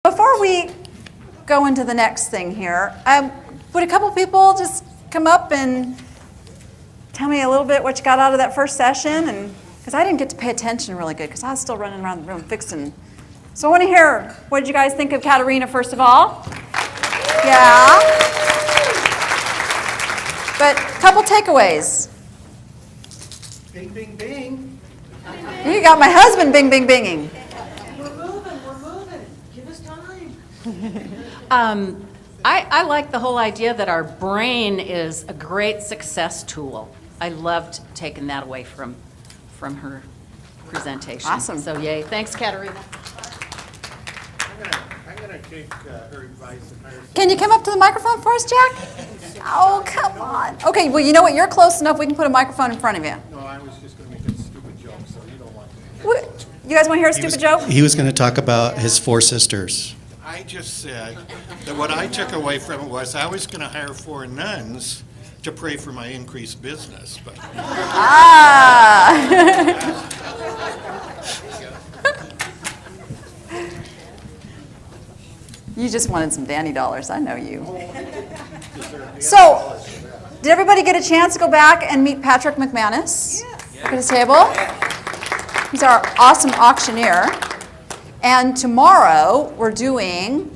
before we go into the next thing here, would a couple people just come up and tell me a little bit what you got out of that first session? And because I didn't get to pay attention really good because I was still running around the room fixing. So I want to hear, what did you guys think of Katerina first of all? Yeah. But a couple takeaways. Bing, bing, bing. You got my husband bing, bing, binging. We're moving. Give us time. I like the whole idea that our brain is a great success tool. I loved taking that away from her presentation. Awesome. So yay. Thanks, Katerina. I'm gonna take her advice and hire. Can you come up to the microphone for us, Jack? Oh, come on. Okay, well, you know what? You're close enough. We can put a microphone in front of you. No, I was just gonna make a stupid joke, so you don't want that. What? You guys want to hear a stupid joke? He was going to talk about his 4 sisters. I just said that what I took away from it was I was gonna hire 4 nuns to pray for my increased business, but Ah. You just wanted some Danny dollars. I know you. So, did everybody get a chance to go back and meet Patrick McManus at his table? He's our awesome auctioneer. And tomorrow, we're doing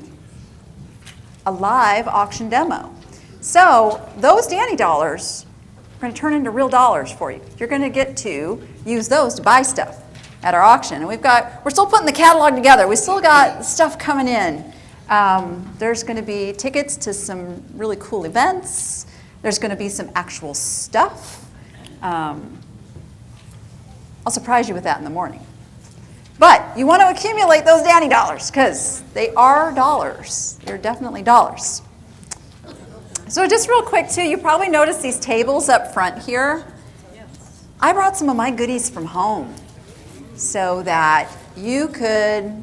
a live auction demo. So, those Danny dollars are going to turn into real dollars for you. You're going to get to use those to buy stuff at our auction. And we're still putting the catalog together. We still got stuff coming in. There's going to be tickets to some really cool events. There's going to be some actual stuff. I'll surprise you with that in the morning. But you want to accumulate those Danny dollars because they are dollars. They're definitely dollars. So just real quick too, you probably noticed these tables up front here. I brought some of my goodies from home so that you could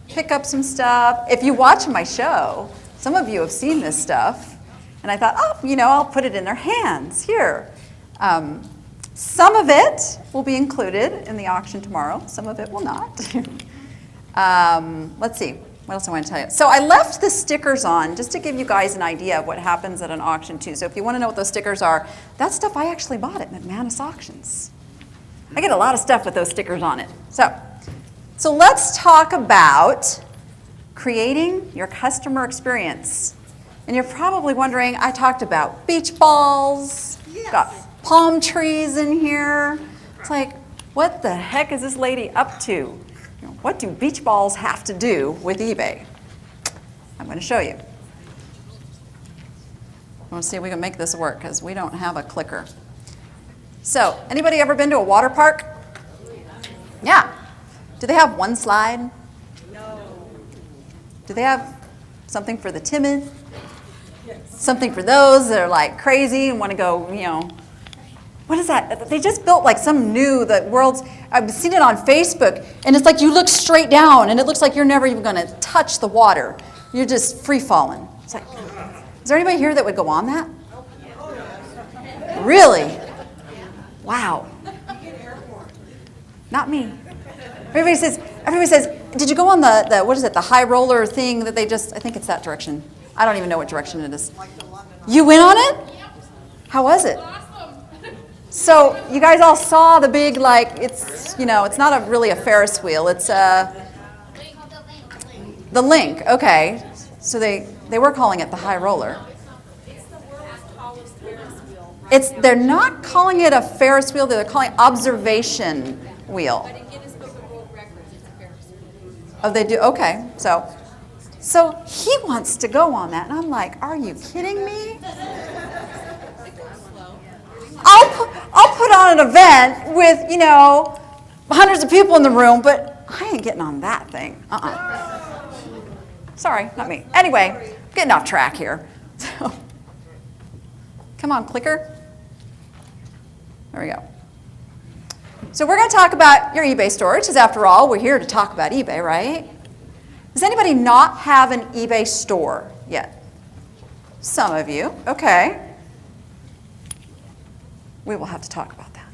pick up some stuff. If you watch my show, some of you have seen this stuff. And I thought, I'll put it in their hands here. Some of it will be included in the auction tomorrow. Some of it will not. Let's see. What else I want to tell you? So I left the stickers on just to give you guys an idea of what happens at an auction too. So if you want to know what those stickers are, that's stuff I actually bought at McManus Auctions. I get a lot of stuff with those stickers on it. So let's talk about creating your customer experience. And you're probably wondering, I talked about beach balls, got palm trees in here. It's like, what the heck is this lady up to? What do beach balls have to do with eBay? I'm going to show you. I want to see if we can make this work because we don't have a clicker. So, anybody ever been to a water park? Yeah. Do they have one slide? No. Do they have something for the timid? Yes. Something for those that are like crazy and want to go, what is that? They just built like some new, I've seen it on Facebook, and it's like you look straight down, and it looks like you're never even going to touch the water. You're just free falling. It's like, is there anybody here that would go on that? Really? Wow. Not me. Everybody says, did you go on the high roller thing that they just, I think it's that direction. I don't even know what direction it is. You went on it? How was it? So you guys all saw the big, it's not really a Ferris wheel. It's the link. Okay. So they were calling it the high roller. It's the world's tallest Ferris wheel. They're not calling it a Ferris wheel. They're calling it observation wheel. But in Guinness Book of World Records, it's a Ferris wheel. Oh, they do? Okay. So he wants to go on that. And I'm like, are you kidding me? I'll put on an event with, hundreds of people in the room, but I ain't getting on that thing. Sorry, not me. Anyway, getting off track here. So, come on, clicker. There we go. So we're going to talk about your eBay store, which is, after all, we're here to talk about eBay, right? Does anybody not have an eBay store yet? Some of you. Okay. We will have to talk about that.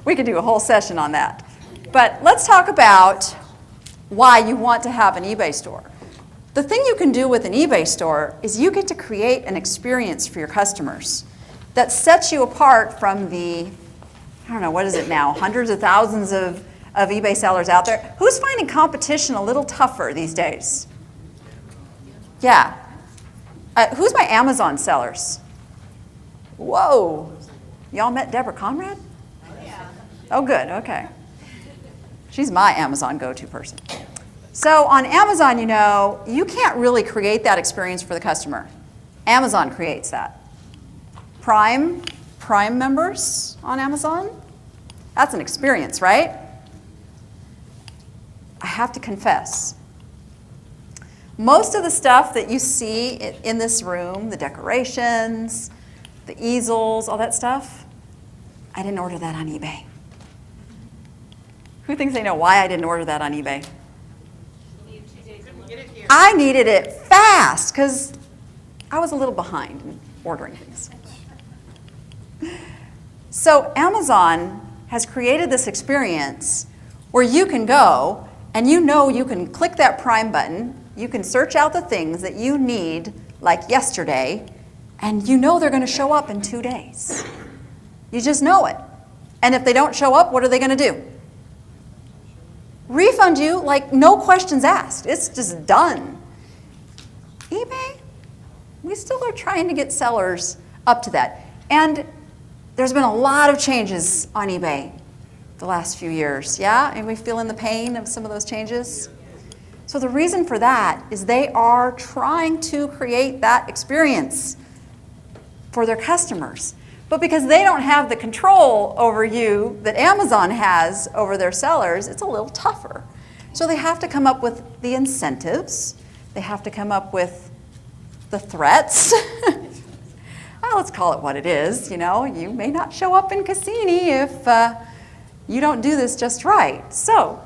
We could do a whole session on that. But let's talk about why you want to have an eBay store. The thing you can do with an eBay store is you get to create an experience for your customers that sets you apart from the, I don't know, what is it now, hundreds of thousands of eBay sellers out there. Who's finding competition a little tougher these days? Yeah. Who's my Amazon sellers? Whoa. Y'all met Deborah Conrad? Oh, good, okay. She's my Amazon go-to person. So on Amazon, you know, you can't really create that experience for the customer. Amazon creates that. Prime members on Amazon, that's an experience, right? I have to confess, most of the stuff that you see in this room, the decorations, the easels, all that stuff, I didn't order that on eBay. Who thinks they know why I didn't order that on eBay? I needed it fast because I was a little behind in ordering things. So Amazon has created this experience where you can go and you know you can click that Prime button, you can search out the things that you need like yesterday, and you know they're going to show up in 2 days. You just know it. And if they don't show up, what are they going to do? Refund you like no questions asked. It's just done. eBay, we still are trying to get sellers up to that. And there's been a lot of changes on eBay the last few years. Yeah? Anybody feeling the pain of some of those changes? So the reason for that is they are trying to create that experience for their customers. But because they don't have the control over you that Amazon has over their sellers, it's a little tougher. So they have to come up with the incentives. They have to come up with the threats. Well, let's call it what it is. You know, you may not show up in Cassini if you don't do this just right. So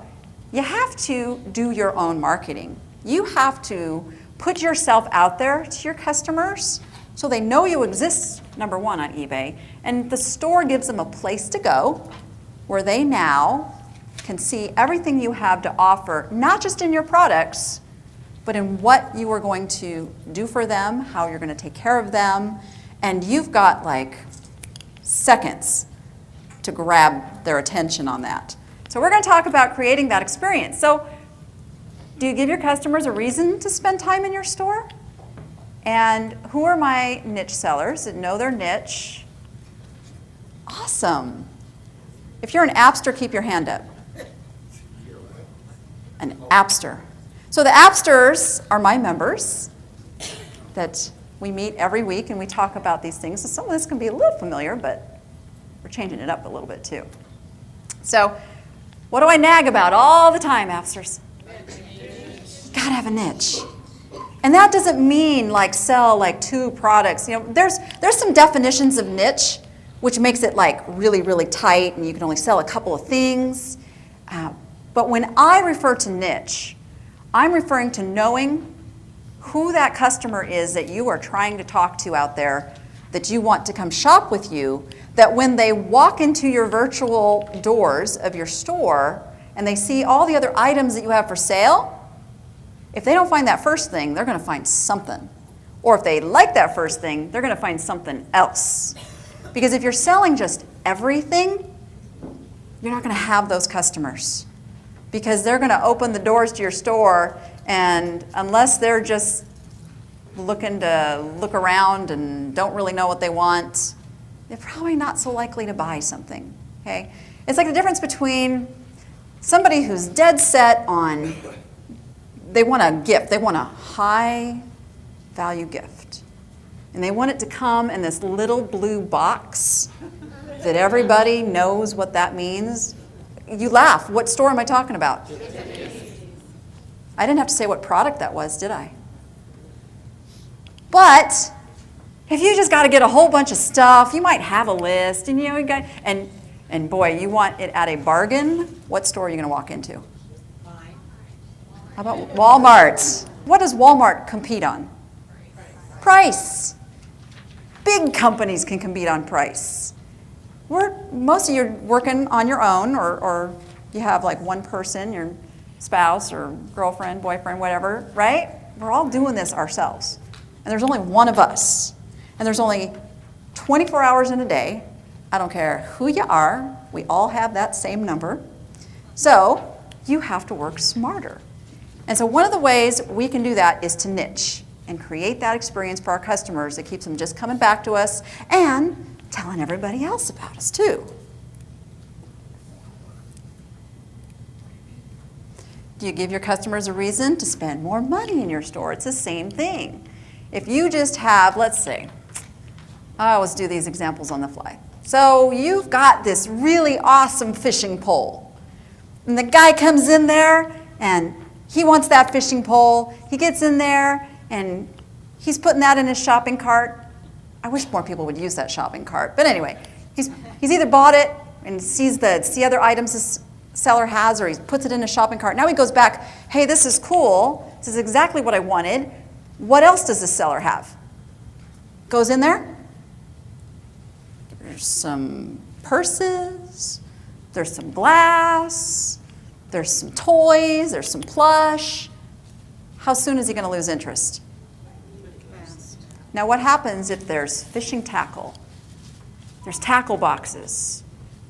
you have to do your own marketing. You have to put yourself out there to your customers so they know you exist, number one, on eBay. And the store gives them a place to go where they now can see everything you have to offer, not just in your products, but in what you are going to do for them, how you're going to take care of them. And you've got like seconds to grab their attention on that. So we're going to talk about creating that experience. So do you give your customers a reason to spend time in your store? And who are my niche sellers that know their niche? Awesome. If you're an appster, keep your hand up. An appster. So the appsters are my members that we meet every week and we talk about these things. So some of this can be a little familiar, but we're changing it up a little bit too. So what do I nag about all the time, appsters? Gotta have a niche. And that doesn't mean like sell like 2 products. You know, there's some definitions of niche, which makes it like really, really tight and you can only sell a couple of things. But when I refer to niche, I'm referring to knowing who that customer is that you are trying to talk to out there, that you want to come shop with you, that when they walk into your virtual doors of your store and they see all the other items that you have for sale, if they don't find that first thing, they're going to find something. Or if they like that first thing, they're going to find something else. Because if you're selling just everything, you're not going to have those customers. Because they're going to open the doors to your store, and unless they're just looking to look around and don't really know what they want, they're probably not so likely to buy something. Okay? It's like the difference between somebody who's dead set on they want a gift. They want a high value gift. And they want it to come in this little blue box that everybody knows what that means. You laugh. What store am I talking about? I didn't have to say what product that was, did I? But if you just got to get a whole bunch of stuff, you might have a list, and you know, and boy, you want it at a bargain, what store are you going to walk into? How about Walmart? What does Walmart compete on? Price. Big companies can compete on price. Most of you are working on your own, or you have like one person, you're spouse or girlfriend, boyfriend, whatever, right? We're all doing this ourselves. And there's only one of us. And there's only 24 hours in a day. I don't care who you are. We all have that same number. So you have to work smarter. And so one of the ways we can do that is to niche and create that experience for our customers that keeps them just coming back to us and telling everybody else about us too. Do you give your customers a reason to spend more money in your store? It's the same thing. If you just have, let's say, I always do these examples on the fly. So you've got this really awesome fishing pole. And the guy comes in there and he wants that fishing pole. He gets in there and he's putting that in his shopping cart. I wish more people would use that shopping cart. But anyway, he's either bought it and sees other items this seller has, or he puts it in a shopping cart. Now he goes back, hey, this is cool. This is exactly what I wanted. What else does this seller have? Goes in there. There's some purses. There's some glass. There's some toys. There's some plush. How soon is he going to lose interest? Now what happens if there's fishing tackle? There's tackle boxes.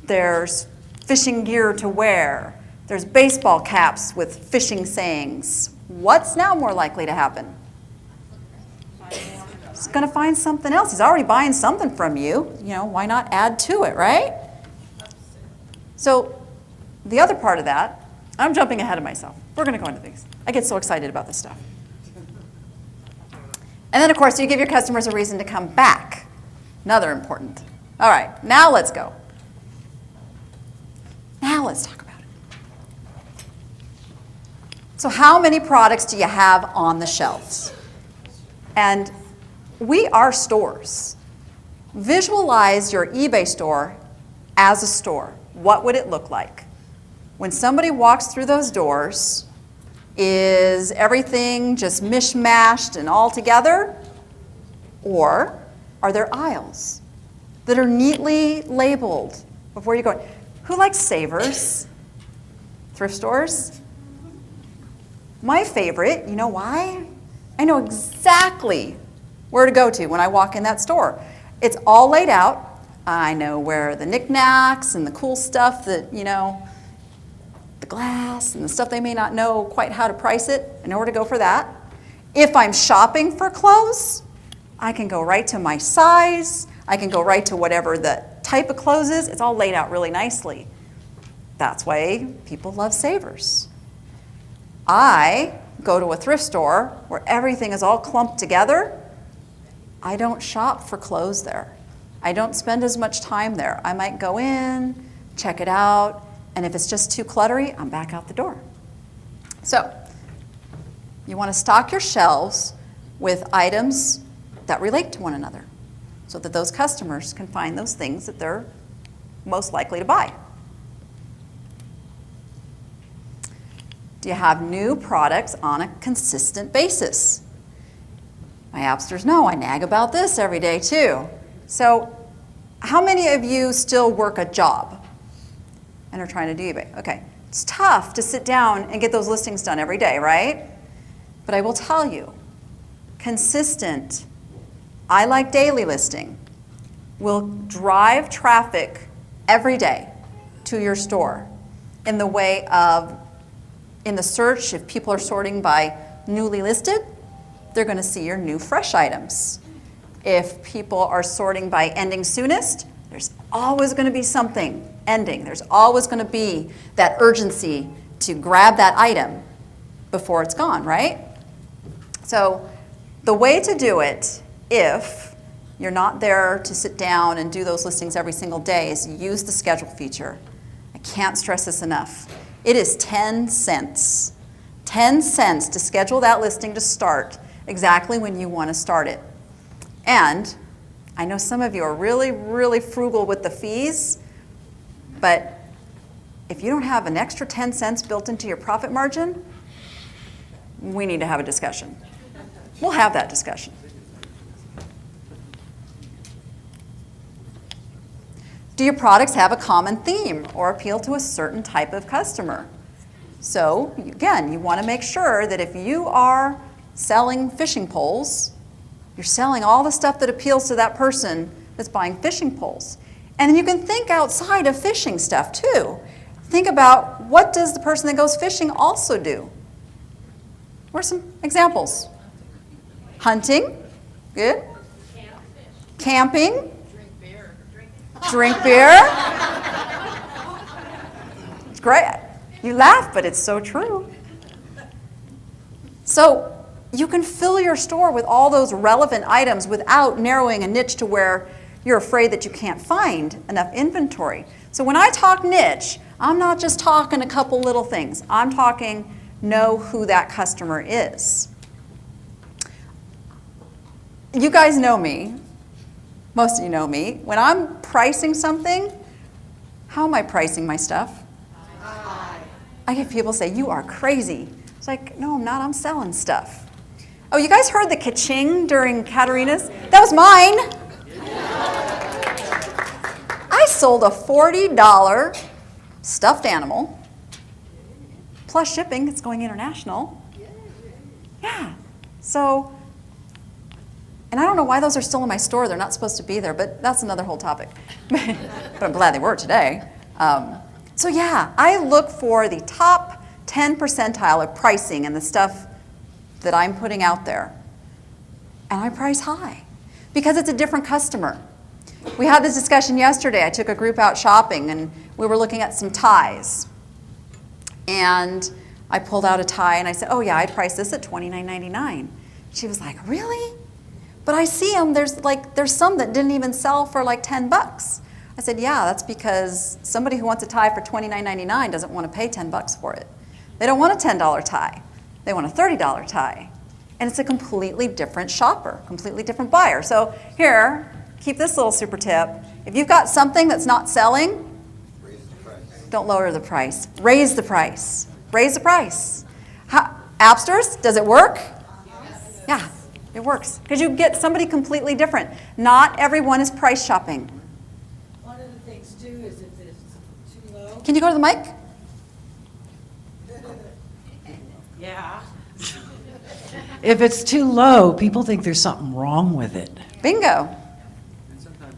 There's fishing gear to wear. There's baseball caps with fishing sayings. What's now more likely to happen? He's going to find something else. He's already buying something from you. You know, why not add to it, right? So the other part of that, I'm jumping ahead of myself. We're going to go into things. I get so excited about this stuff. And then, of course, you give your customers a reason to come back. Another important. All right, now let's go. Now let's talk about it. So how many products do you have on the shelves? And we are stores. Visualize your eBay store as a store. What would it look like? When somebody walks through those doors, is everything just mishmashed and all together? Or are there aisles that are neatly labeled before you go in? Who likes savers? Thrift stores? My favorite, you know why? I know exactly where to go to when I walk in that store. It's all laid out. I know where the knickknacks and the cool stuff that, you know, the glass and the stuff they may not know quite how to price it. I know where to go for that. If I'm shopping for clothes, I can go right to my size. I can go right to whatever the type of clothes is. It's all laid out really nicely. That's why people love savers. I go to a thrift store where everything is all clumped together. I don't shop for clothes there. I don't spend as much time there. I might go in, check it out, and if it's just too cluttery, I'm back out the door. So, you want to stock your shelves with items that relate to one another so that those customers can find those things that they're most likely to buy. Do you have new products on a consistent basis? My appsters know I nag about this every day too. So how many of you still work a job and are trying to do eBay? Okay, it's tough to sit down and get those listings done every day, right? But I will tell you, consistent, I like daily listing, will drive traffic every day to your store in the way of, in the search, if people are sorting by newly listed, they're going to see your new fresh items. If people are sorting by ending soonest, there's always going to be something ending. There's always going to be that urgency to grab that item before it's gone, right? So the way to do it, if you're not there to sit down and do those listings every single day, is use the schedule feature. I can't stress this enough. It is 10 cents. 10 cents to schedule that listing to start exactly when you want to start it. And I know some of you are really, really frugal with the fees, but if you don't have an extra 10 cents built into your profit margin, we need to have a discussion. We'll have that discussion. Do your products have a common theme or appeal to a certain type of customer? So again, you want to make sure that if you are selling fishing poles, you're selling all the stuff that appeals to that person that's buying fishing poles. And then you can think outside of fishing stuff too. Think about, what does the person that goes fishing also do? What are some examples? Hunting, good. Camping. Drink beer. It's great. You laugh, but it's so true. So you can fill your store with all those relevant items without narrowing a niche to where you're afraid that you can't find enough inventory. So when I talk niche, I'm not just talking a couple little things. I'm talking know who that customer is. You guys know me. Most of you know me. When I'm pricing something, how am I pricing my stuff? I get people say, you are crazy. It's like, no, I'm not. I'm selling stuff. Oh, you guys heard the ka-ching during Katarina's? That was mine. I sold a $40 stuffed animal, plus shipping. It's going international. Yeah. So, and I don't know why those are still in my store. They're not supposed to be there, but that's another whole topic. But I'm glad they were today. So yeah, I look for the top 10 percentile of pricing and the stuff that I'm putting out there. And I price high because it's a different customer. We had this discussion yesterday. I took a group out shopping and we were looking at some ties. And I pulled out a tie and I said, oh yeah, I priced this at $29.99. She was like, really? But I see them, there's some that didn't even sell for like 10 bucks. I said, yeah, that's because somebody who wants a tie for $29.99 doesn't want to pay 10 bucks for it. They don't want a $10 tie. They want a $30 tie. And it's a completely different shopper, completely different buyer. So here, keep this little super tip. If you've got something that's not selling, don't lower the price. Raise the price. Raise the price. Appsters, does it work? Yes. Yeah, it works. Because you get somebody completely different. Not everyone is price shopping. One of the things too is if it's too low. Can you go to the mic? Yeah. If it's too low, people think there's something wrong with it. Bingo.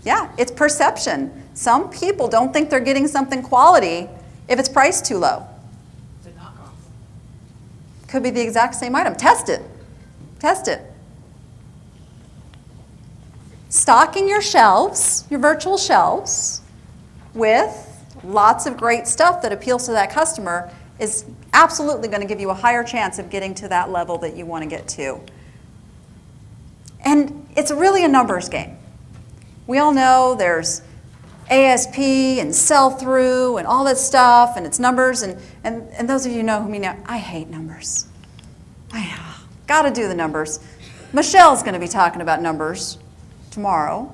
Yeah, it's perception. Some people don't think they're getting something quality if it's priced too low. It's a knockoff. Could be the exact same item. Test it. Test it. Stocking your shelves, your virtual shelves, with lots of great stuff that appeals to that customer is absolutely going to give you a higher chance of getting to that level that you want to get to. And it's really a numbers game. We all know there's ASP and sell-through and all that stuff, and it's numbers, and those of you who know me now, I hate numbers. I got to do the numbers. Michelle's going to be talking about numbers tomorrow.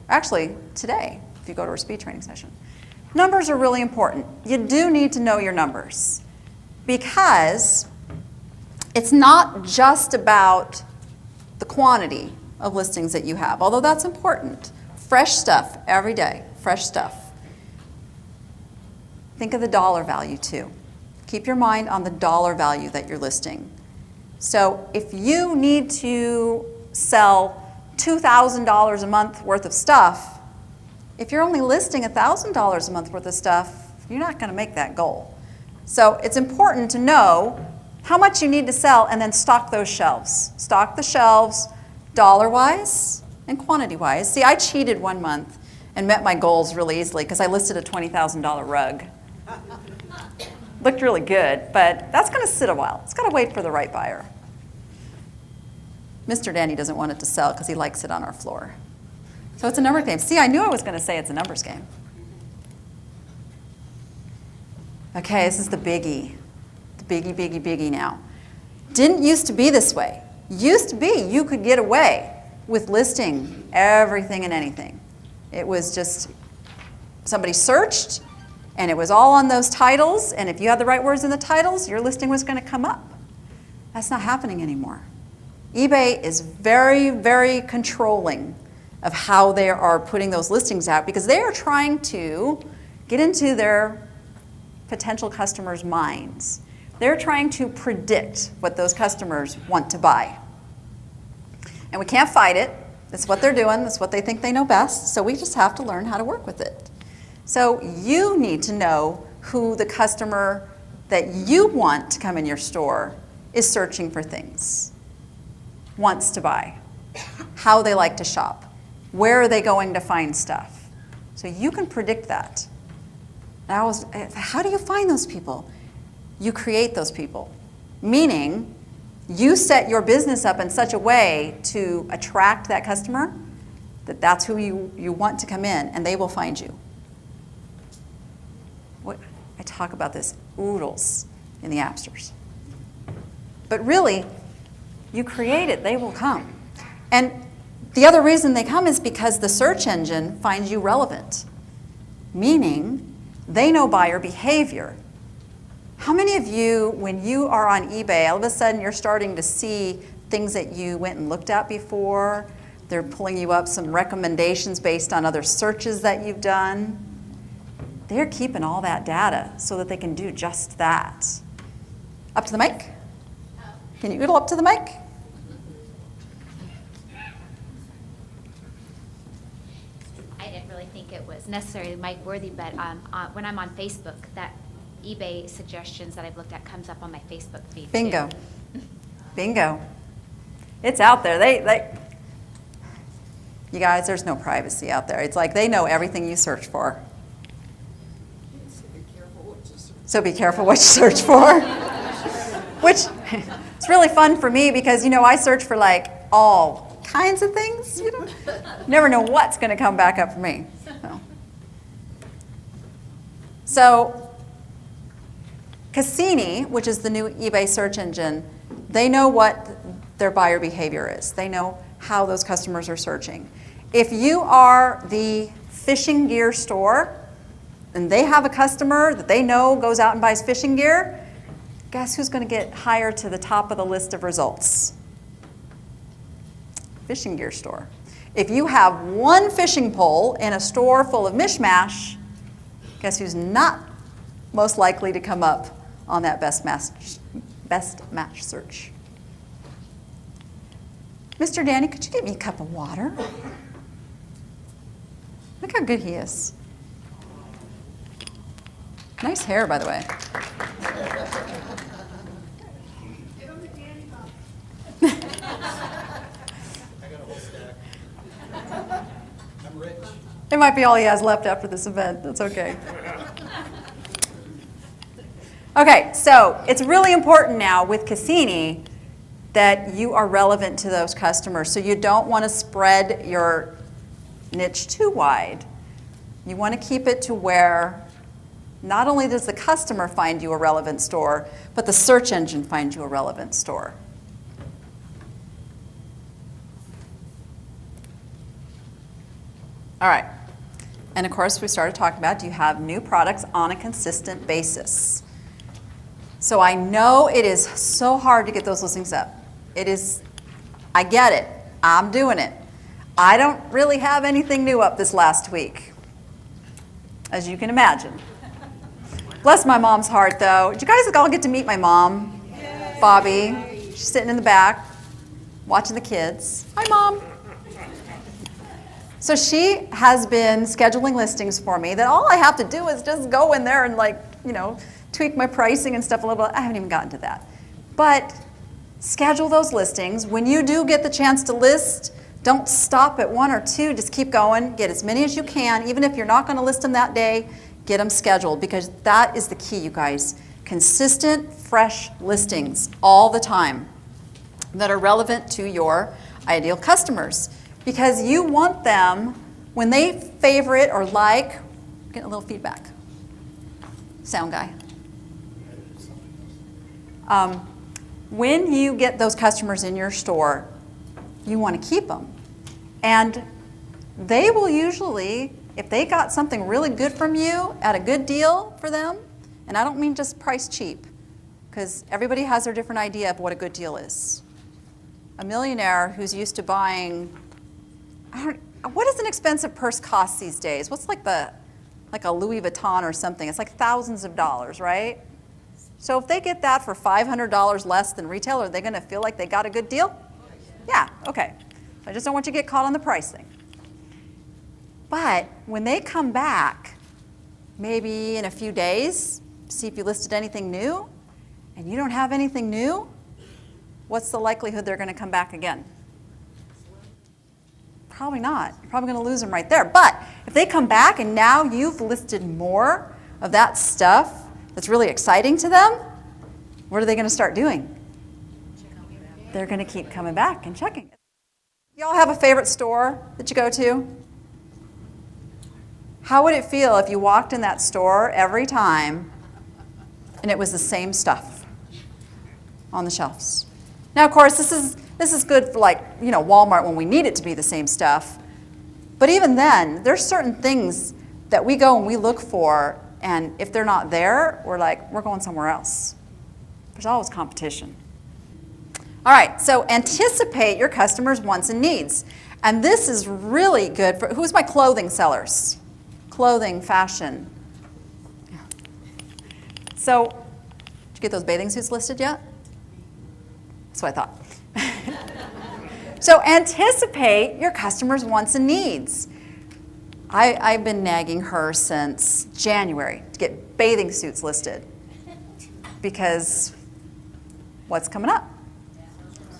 Actually, today, if you go to our speed training session. Numbers are really important. You do need to know your numbers because it's not just about the quantity of listings that you have, although that's important. Fresh stuff every day, fresh stuff. Think of the dollar value too. Keep your mind on the dollar value that you're listing. So if you need to sell $2,000 a month worth of stuff, if you're only listing $1,000 a month worth of stuff, you're not going to make that goal. So it's important to know how much you need to sell and then stock those shelves. Stock the shelves dollar-wise and quantity-wise. See, I cheated one month and met my goals really easily because I listed a $20,000 rug. Looked really good, but that's going to sit a while. It's got to wait for the right buyer. Mr. Danny doesn't want it to sell because he likes it on our floor. So it's a numbers game. See, I knew I was going to say it's a numbers game. Okay, this is the biggie. The biggie, biggie, biggie now. Didn't used to be this way. Used to be you could get away with listing everything and anything. It was just somebody searched and it was all on those titles, and if you had the right words in the titles, your listing was going to come up. That's not happening anymore. eBay is very, very controlling of how they are putting those listings out because they are trying to get into their potential customers' minds. They're trying to predict what those customers want to buy. And we can't fight it. That's what they're doing. That's what they think they know best. So we just have to learn how to work with it. So you need to know who the customer that you want to come in your store is searching for things, wants to buy, how they like to shop, where are they going to find stuff. So you can predict that. And how do you find those people? You create those people, meaning you set your business up in such a way to attract that customer that that's who you want to come in, and they will find you. I talk about this oodles in the Appsters. But really, you create it, they will come. And the other reason they come is because the search engine finds you relevant, meaning they know buyer behavior. How many of you, when you are on eBay, all of a sudden you're starting to see things that you went and looked at before? They're pulling you up some recommendations based on other searches that you've done. They're keeping all that data so that they can do just that. Up to the mic? Can you oodle up to the mic? I didn't really think it was necessarily mic worthy, but when I'm on Facebook, that eBay suggestions that I've looked at comes up on my Facebook feed. too. Bingo. Bingo. It's out there. You guys, there's no privacy out there. It's like they know everything you search for. So be careful what you search for. Which it's really fun for me because, I search for like all kinds of things. Never know what's going to come back up for me. So Cassini, which is the new eBay search engine, they know what their buyer behavior is. They know how those customers are searching. If you are the fishing gear store and they have a customer that they know goes out and buys fishing gear, guess who's going to get higher to the top of the list of results? Fishing gear store. If you have one fishing pole in a store full of mishmash, guess who's not most likely to come up on that best match search? Mr. Danny, could you get me a cup of water? Look how good he is. Nice hair, by the way. It might be all he has left after this event. That's okay. Okay, so it's really important now with Cassini that you are relevant to those customers. So you don't want to spread your niche too wide. You want to keep it to where not only does the customer find you a relevant store, but the search engine finds you a relevant store. All right. And of course, we started talking about, do you have new products on a consistent basis? So I know it is so hard to get those listings up. It is, I get it. I'm doing it. I don't really have anything new up this last week, as you can imagine. Bless my mom's heart, though. Did you guys all get to meet my mom, Bobby? She's sitting in the back, watching the kids. Hi, Mom. So she has been scheduling listings for me that all I have to do is just go in there and tweak my pricing and stuff a little bit. I haven't even gotten to that. But schedule those listings. When you do get the chance to list, don't stop at one or two. Just keep going. Get as many as you can. Even if you're not going to list them that day, get them scheduled, because that is the key, you guys. Consistent, fresh listings all the time that are relevant to your ideal customers. Because you want them, when they favorite or like, getting a little feedback. Sound guy. When you get those customers in your store, you want to keep them. And they will usually, if they got something really good from you at a good deal for them, and I don't mean just price cheap, because everybody has their different idea of what a good deal is. A millionaire who's used to buying, what does an expensive purse cost these days? What's like a Louis Vuitton or something? It's like thousands of dollars, right? So if they get that for $500 less than retail, are they going to feel like they got a good deal? Yeah, okay. I just don't want you to get caught on the price thing. But when they come back, maybe in a few days, see if you listed anything new, and you don't have anything new, what's the likelihood they're going to come back again? Probably not. You're probably going to lose them right there. But if they come back and now you've listed more of that stuff that's really exciting to them, what are they going to start doing? They're going to keep coming back and checking. Y'all have a favorite store that you go to? How would it feel if you walked in that store every time and it was the same stuff on the shelves? Now, of course, this is good for, like, you know, Walmart when we need it to be the same stuff. But even then, there's certain things that we go and we look for, and if they're not there, we're like, we're going somewhere else. There's always competition. All right, so anticipate your customers' wants and needs. And this is really good for, who's my clothing sellers? Clothing, fashion. So, did you get those bathing suits listed yet? That's what I thought. So anticipate your customers' wants and needs. I've been nagging her since January to get bathing suits listed. Because what's coming up?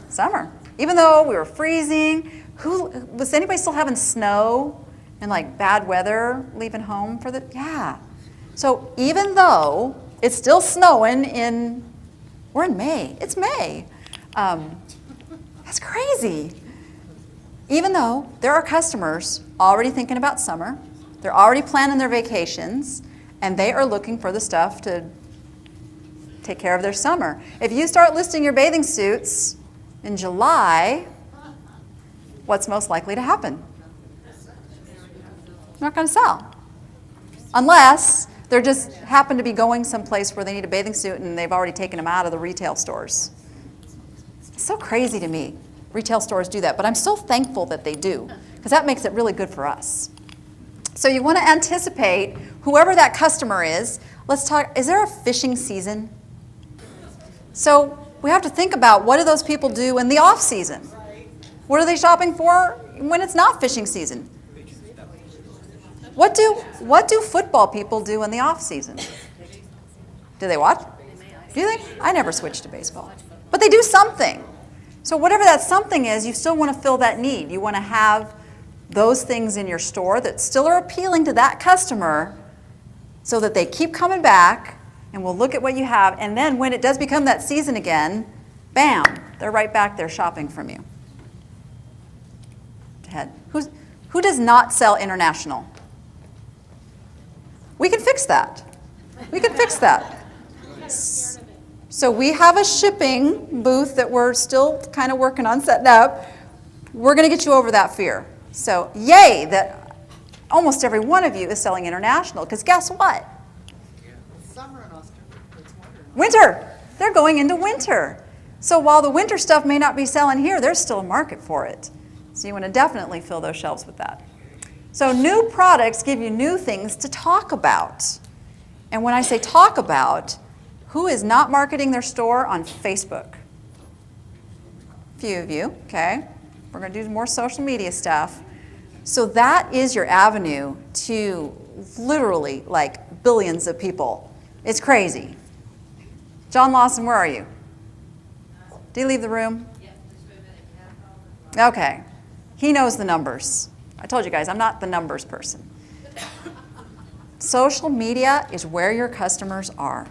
Summer. Even though we were freezing, was anybody still having snow and like bad weather leaving home for the, yeah. So even though it's still snowing we're in May, it's May. That's crazy. Even though there are customers already thinking about summer, they're already planning their vacations, and they are looking for the stuff to take care of their summer. If you start listing your bathing suits in July, what's most likely to happen? They're not going to sell. Unless they're just happen to be going someplace where they need a bathing suit and they've already taken them out of the retail stores. It's so crazy to me. Retail stores do that, but I'm so thankful that they do, because that makes it really good for us. So you want to anticipate whoever that customer is. Let's talk, is there a fishing season? So we have to think about, what do those people do in the off season? What are they shopping for when it's not fishing season? What do football people do in the off season? Do they watch? Do you think? I never switched to baseball. But they do something. So whatever that something is, you still want to fill that need. You want to have those things in your store that still are appealing to that customer so that they keep coming back and will look at what you have. And then when it does become that season again, bam, they're right back there shopping from you. Head. Who does not sell international? We can fix that. We can fix that. So we have a shipping booth that we're still kind of working on setting up. We're going to get you over that fear. So yay that almost every one of you is selling international, because guess what? Summer in Australia, it's winter. Winter. They're going into winter. So while the winter stuff may not be selling here, there's still a market for it. So you want to definitely fill those shelves with that. So new products give you new things to talk about. And when I say talk about, who is not marketing their store on Facebook? A few of you, okay? We're going to do more social media stuff. So that is your avenue to literally like billions of people. It's crazy. John Lawson, where are you? Did he leave the room? Okay. He knows the numbers. I told you guys, I'm not the numbers person. Social media is where your customers are.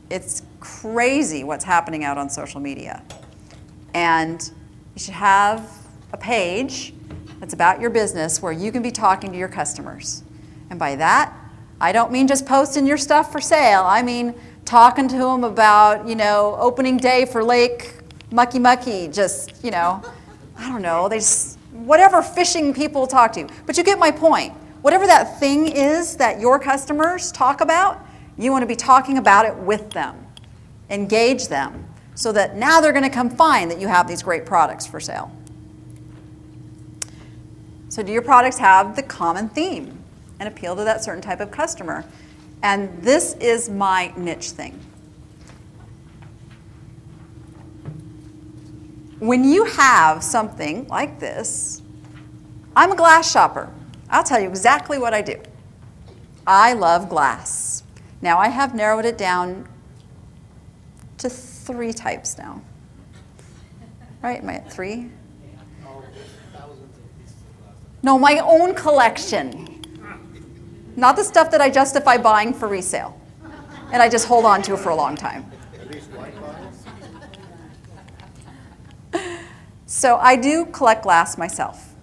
It's crazy what's happening out on social media. And you should have a page that's about your business where you can be talking to your customers. And by that, I don't mean just posting your stuff for sale. I mean talking to them about, opening day for Lake Mucky Mucky, just, I don't know, whatever fishing people talk to you. But you get my point. Whatever that thing is that your customers talk about, you want to be talking about it with them. Engage them so that now they're going to come find that you have these great products for sale. So do your products have the common theme and appeal to that certain type of customer? And this is my niche thing. When you have something like this, I'm a glass shopper. I'll tell you exactly what I do. I love glass. Now I have narrowed it down to 3 types now. Right? Am I at 3? No, my own collection. Not the stuff that I justify buying for resale. And I just hold on to for a long time. So I do collect glass myself.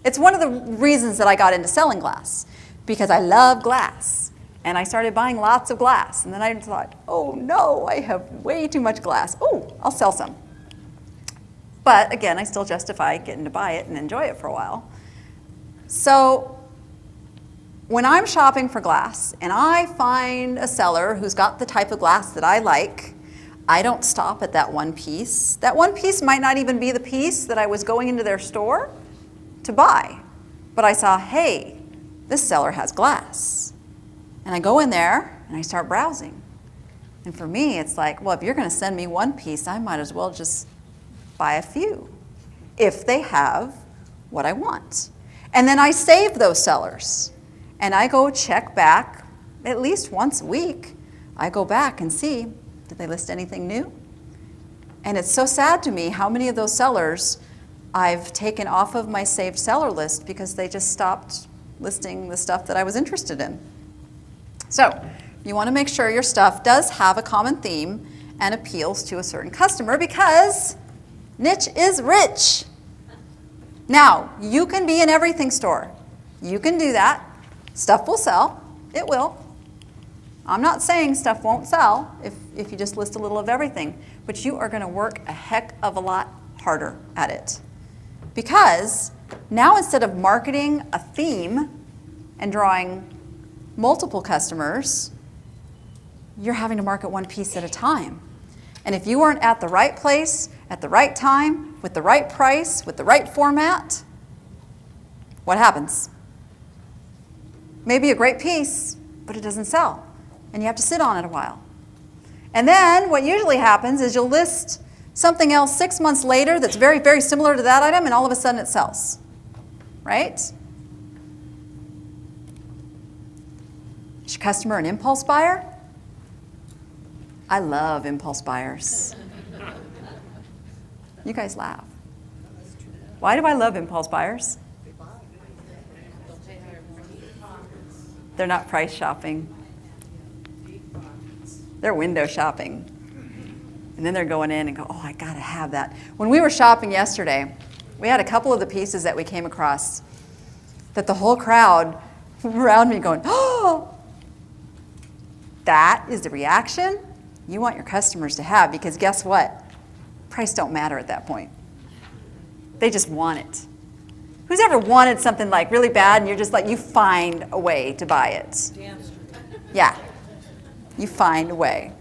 It's one of the reasons that I got into selling glass, because I love glass. And I started buying lots of glass. And then I thought, oh no, I have way too much glass. Oh, I'll sell some. But again, I still justify getting to buy it and enjoy it for a while. So when I'm shopping for glass and I find a seller who's got the type of glass that I like, I don't stop at that one piece. That one piece might not even be the piece that I was going into their store to buy. But I saw, hey, this seller has glass. And I go in there and I start browsing. And for me, it's like, well, if you're going to send me one piece, I might as well just buy a few, if they have what I want. And then I save those sellers. And I go check back at least once a week. I go back and see, did they list anything new? And it's so sad to me how many of those sellers I've taken off of my saved seller list because they just stopped listing the stuff that I was interested in. So you want to make sure your stuff does have a common theme and appeals to a certain customer, because niche is rich. Now, you can be an everything store. You can do that. Stuff will sell. It will. I'm not saying stuff won't sell if you just list a little of everything, but you are going to work a heck of a lot harder at it. Because now, instead of marketing a theme and drawing multiple customers, you're having to market one piece at a time. And if you aren't at the right place, at the right time, with the right price, with the right format, what happens? Maybe a great piece, but it doesn't sell. And you have to sit on it a while. And then what usually happens is you'll list something else 6 months later that's very, very similar to that item, and all of a sudden it sells. Right? Is your customer an impulse buyer? I love impulse buyers. You guys laugh. Why do I love impulse buyers? They're not price shopping. They're window shopping. And then they're going in and go, oh, I gotta have that. When we were shopping yesterday, we had a couple of the pieces that we came across that the whole crowd around me going, oh, that is the reaction you want your customers to have, because guess what? Price don't matter at that point. They just want it. Who's ever wanted something like really bad and you're just like, you find a way to buy it? Yeah, you find a way.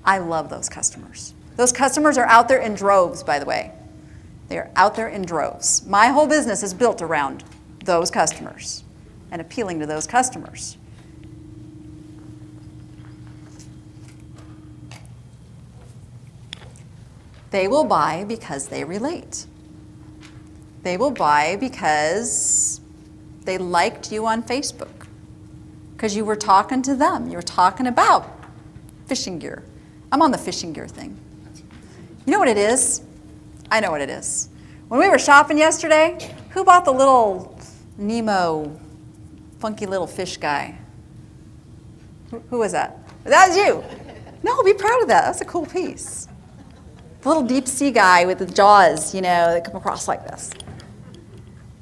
I love those customers. Those customers are out there in droves, by the way. They are out there in droves. My whole business is built around those customers and appealing to those customers. They will buy because they relate. They will buy because they liked you on Facebook, because you were talking to them. You were talking about fishing gear. I'm on the fishing gear thing. You know what it is? I know what it is. When we were shopping yesterday, who bought the little Nemo funky little fish guy? Who was that? That was you. No, be proud of that. That's a cool piece. The little deep sea guy with the jaws, that come across like this.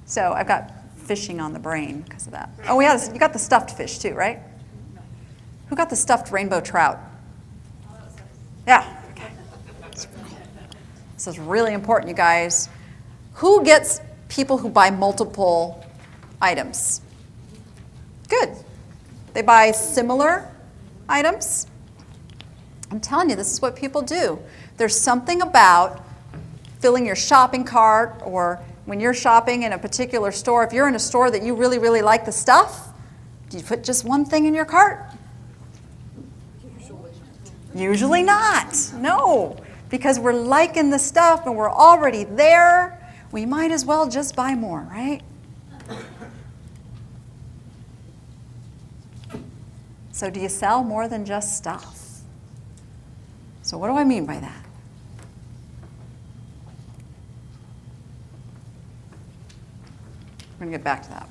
So I've got fishing on the brain because of that. Oh, you got the stuffed fish too, right? Who got the stuffed rainbow trout? Yeah. Okay. This is really important, you guys. Who gets people who buy multiple items? Good. They buy similar items. I'm telling you, this is what people do. There's something about filling your shopping cart, or when you're shopping in a particular store, if you're in a store that you really, really like the stuff, do you put just one thing in your cart? Usually not. No. Because we're liking the stuff and we're already there. We might as well just buy more, right? So do you sell more than just stuff? So what do I mean by that? We're going to get back to that.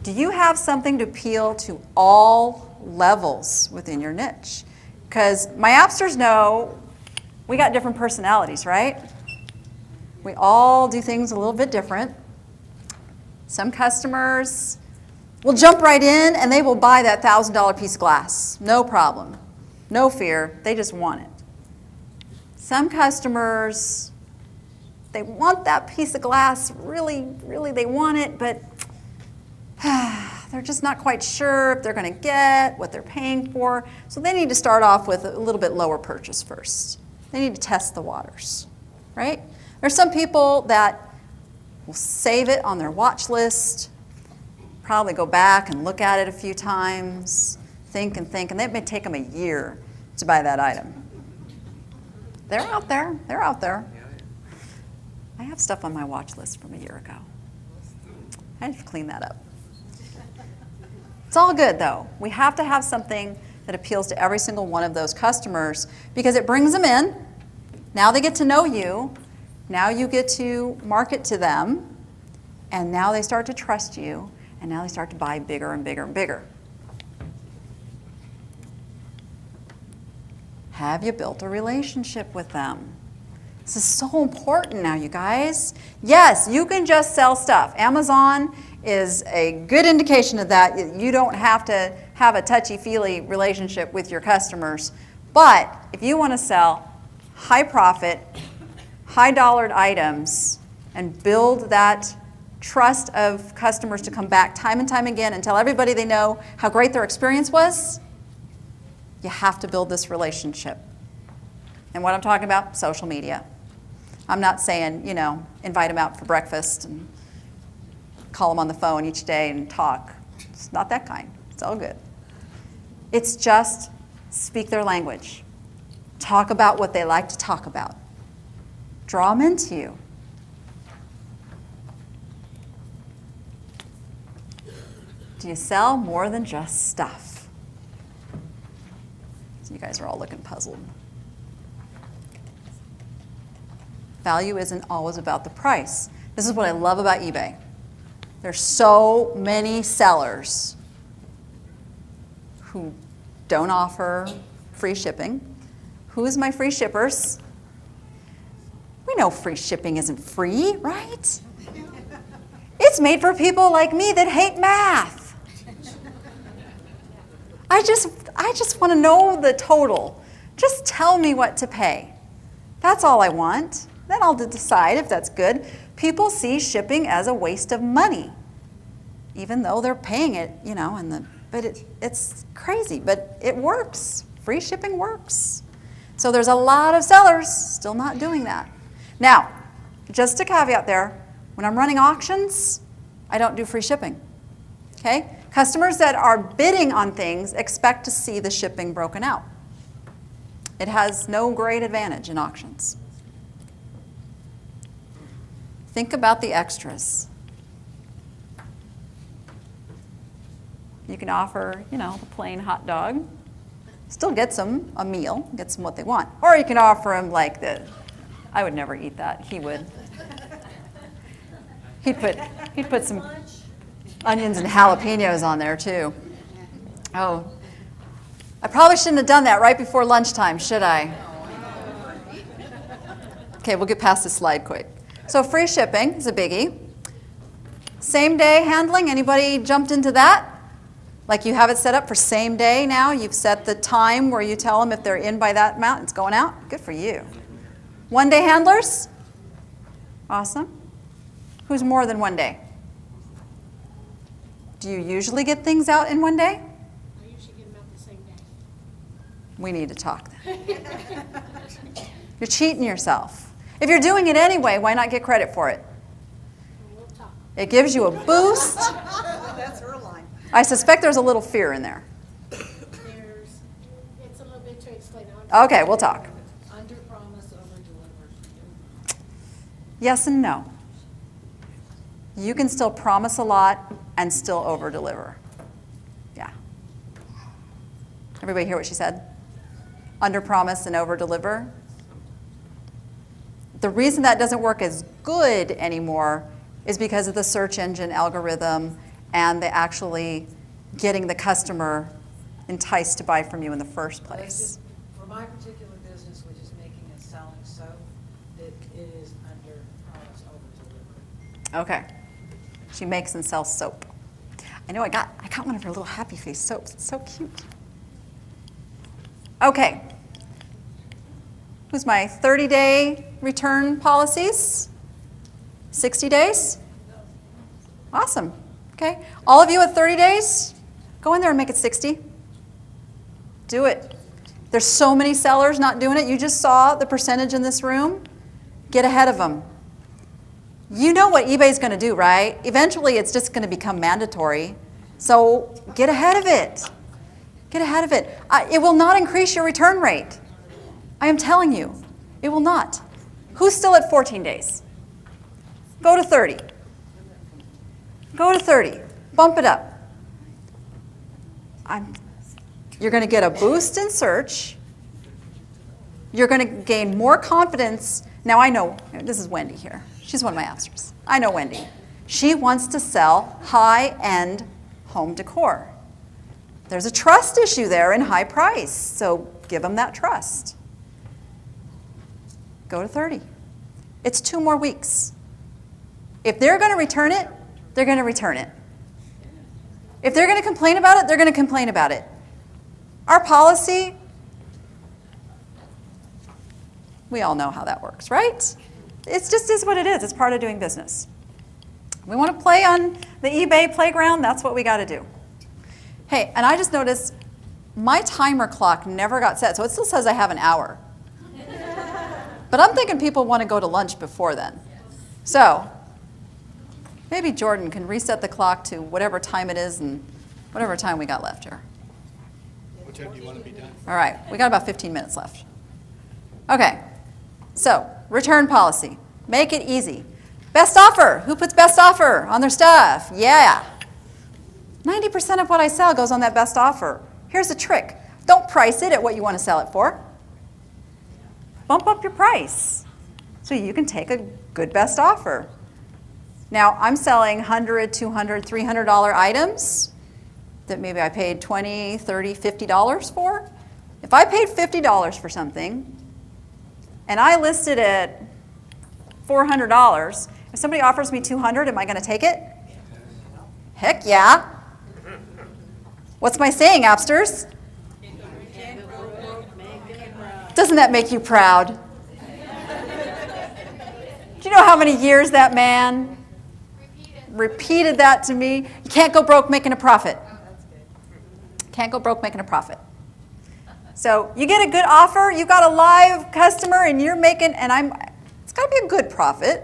Do you have something to appeal to all levels within your niche? Because my appsters know we got different personalities, right? We all do things a little bit different. Some customers will jump right in and they will buy that $1,000 piece of glass. No problem. No fear. They just want it. Some customers, they want that piece of glass. Really, really, they want it, but they're just not quite sure if they're going to get what they're paying for. So they need to start off with a little bit lower purchase first. They need to test the waters, right? There's some people that will save it on their watch list, probably go back and look at it a few times, think, and it may take them a year to buy that item. They're out there. They're out there. I have stuff on my watch list from a year ago. I have to clean that up. It's all good, though. We have to have something that appeals to every single one of those customers because it brings them in. Now they get to know you. Now you get to market to them. And now they start to trust you. And now they start to buy bigger and bigger and bigger. Have you built a relationship with them? This is so important now, you guys. Yes, you can just sell stuff. Amazon is a good indication of that. You don't have to have a touchy-feely relationship with your customers. But if you want to sell high profit, high-dollared items and build that trust of customers to come back time and time again and tell everybody they know how great their experience was, you have to build this relationship. And what I'm talking about, social media. I'm not saying, invite them out for breakfast and call them on the phone each day and talk. It's not that kind. It's all good. It's just speak their language. Talk about what they like to talk about. Draw them into you. Do you sell more than just stuff? So you guys are all looking puzzled. Value isn't always about the price. This is what I love about eBay. There's so many sellers who don't offer free shipping. Who's my free shippers? We know free shipping isn't free, right? It's made for people like me that hate math. I just want to know the total. Just tell me what to pay. That's all I want. Then I'll decide if that's good. People see shipping as a waste of money, even though they're paying it, but it's crazy, but it works. Free shipping works. So there's a lot of sellers still not doing that. Now, just a caveat there, when I'm running auctions, I don't do free shipping, okay? Customers that are bidding on things expect to see the shipping broken out. It has no great advantage in auctions. Think about the extras. You can offer, the plain hot dog. Still gets them a meal, gets them what they want. Or you can offer them I would never eat that. He would. He'd put some onions and jalapenos on there too. Oh, I probably shouldn't have done that right before lunchtime, should I? Okay, we'll get past this slide quick. So free shipping is a biggie. Same day handling, anybody jumped into that? Like you have it set up for same day now? You've set the time where you tell them if they're in by that amount, it's going out? Good for you. One day handlers? Awesome. Who's more than one day? Do you usually get things out in one day? I usually get them out the same day. We need to talk then. You're cheating yourself. If you're doing it anyway, why not get credit for it? We'll talk. It gives you a boost. That's her line. I suspect there's a little fear in there. It's a little bit to Okay, we'll talk. Under promise, over deliver. Yes and no. You can still promise a lot and still over-deliver. Yeah. Everybody hear what she said? Under promise and over-deliver. The reason that doesn't work as good anymore is because of the search engine algorithm and the actually getting the customer enticed to buy from you in the first Well, it's place. just, for my particular business, which is making and selling soap, it is under promise, over deliver. Okay. She makes and sells soap. I know I got one of her little happy face soaps. It's so cute. Okay. Who's my 30-day return policies? 60 days? Awesome. Okay. All of you at 30 days, go in there and make it 60. Do it. There's so many sellers not doing it. You just saw the percentage in this room. Get ahead of them. You know what eBay's going to do, right? Eventually, it's just going to become mandatory. So get ahead of it. Get ahead of it. It will not increase your return rate. I am telling you, it will not. Who's still at 14 days? Go to 30. Go to 30. Bump it up. You're going to get a boost in search. You're going to gain more confidence. Now, I know, this is Wendy here. She's one of my officers. I know Wendy. She wants to sell high-end home decor. There's a trust issue there in high price, so give them that trust. Go to 30. It's 2 more weeks. If they're going to return it, they're going to return it. If they're going to complain about it, they're going to complain about it. Our policy, we all know how that works, right? It just is what it is. It's part of doing business. We want to play on the eBay playground. That's what we got to do. Hey, and I just noticed my timer clock never got set, so it still says I have an hour. But I'm thinking people want to go to lunch before then. So maybe Jordan can reset the clock to whatever time it is and whatever time we got left here. What time do you want to be done? All right, we got about 15 minutes left. Okay, so return policy. Make it easy. Best offer. Who puts best offer on their stuff? Yeah. 90% of what I sell goes on that best offer. Here's the trick. Don't price it at what you want to sell it for. Bump up your price so you can take a good best offer. Now, I'm selling $100, $200, $300 items that maybe I paid $20, $30, $50 for. If I paid $50 for something and I listed it $400, if somebody offers me $200, am I going to take it? Heck yeah. What's my saying, Appsters? Doesn't that make you proud? Do you know how many years that man repeated that to me? You can't go broke making a profit. Can't go broke making a profit. So you get a good offer, you've got a live customer, and you're making, it's got to be a good profit.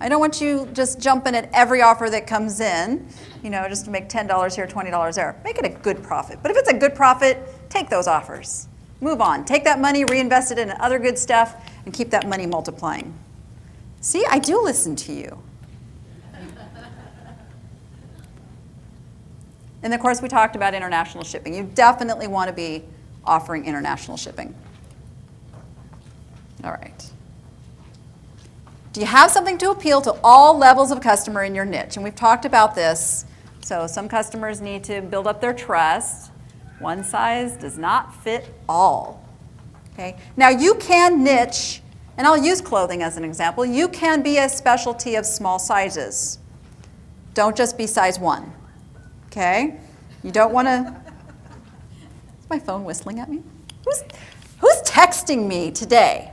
I don't want you just jumping at every offer that comes in, just to make $10 here, $20 there. Make it a good profit. But if it's a good profit, take those offers. Move on. Take that money, reinvest it in other good stuff, and keep that money multiplying. See, I do listen to you. And of course, we talked about international shipping. You definitely want to be offering international shipping. All right. Do you have something to appeal to all levels of customer in your niche? And we've talked about this. So some customers need to build up their trust. One size does not fit all. Okay? Now you can niche, and I'll use clothing as an example. You can be a specialty of small sizes. Don't just be size 1. Okay? You don't want to... Is my phone whistling at me? Who's texting me today?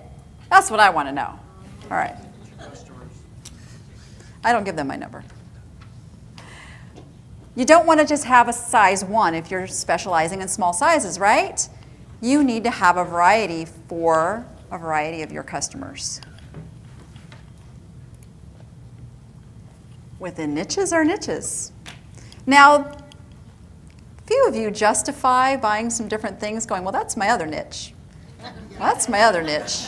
That's what I want to know. All right. I don't give them my number. You don't want to just have a size 1 if you're specializing in small sizes, right? You need to have a variety for a variety of your customers. Within niches are niches. Now, few of you justify buying some different things going, well, that's my other niche. That's my other niche.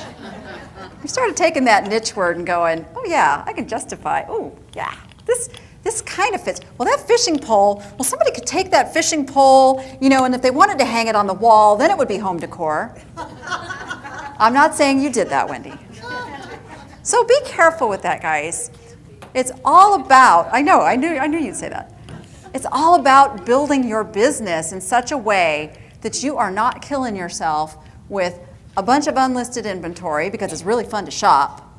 We started taking that niche word and going, oh yeah, I can justify. Oh yeah, this kind of fits. Well, that fishing pole, well, somebody could take that fishing pole, and if they wanted to hang it on the wall, then it would be home decor. I'm not saying you did that, Wendy. So be careful with that, guys. It's all about, I knew you'd say that. It's all about building your business in such a way that you are not killing yourself with a bunch of unlisted inventory because it's really fun to shop.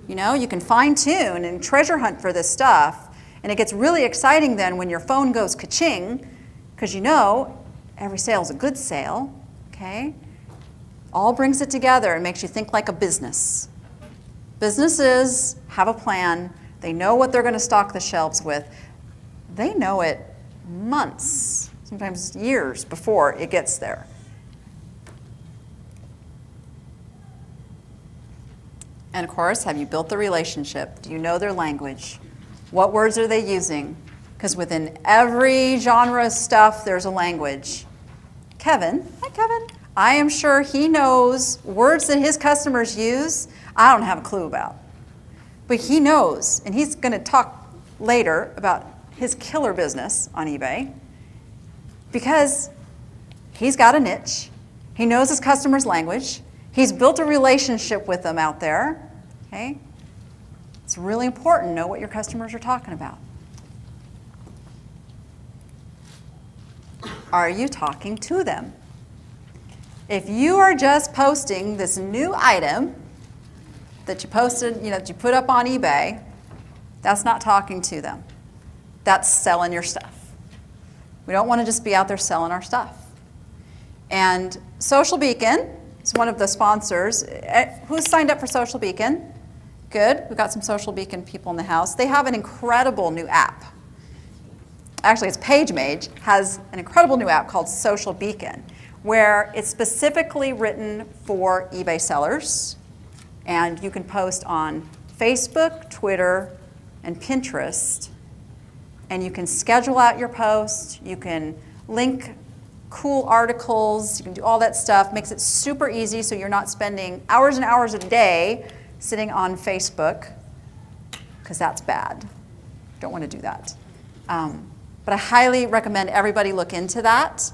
You can fine tune and treasure hunt for this stuff. And it gets really exciting then when your phone goes ka-ching, because every sale is a good sale, okay? All brings it together and makes you think like a business. Businesses have a plan. They know what they're going to stock the shelves with. They know it months, sometimes years before it gets there. And of course, have you built the relationship? Do you know their language? What words are they using? Because within every genre of stuff, there's a language. Kevin, hi Kevin. I am sure he knows words that his customers use I don't have a clue about. But he knows, and he's going to talk later about his killer business on eBay because he's got a niche. He knows his customer's language. He's built a relationship with them out there. Okay? It's really important to know what your customers are talking about. Are you talking to them? If you are just posting this new item that you posted, that you put up on eBay, that's not talking to them. That's selling your stuff. We don't want to just be out there selling our stuff. And Social Beacon is one of the sponsors. Who's signed up for Social Beacon? Good. We've got some Social Beacon people in the house. They have an incredible new app. Actually, it's PageMage has an incredible new app called Social Beacon, where it's specifically written for eBay sellers. And you can post on Facebook, Twitter, and Pinterest. And you can schedule out your post. You can link cool articles. You can do all that stuff. Makes it super easy so you're not spending hours and hours a day sitting on Facebook, because that's bad. Don't want to do that. But I highly recommend everybody look into that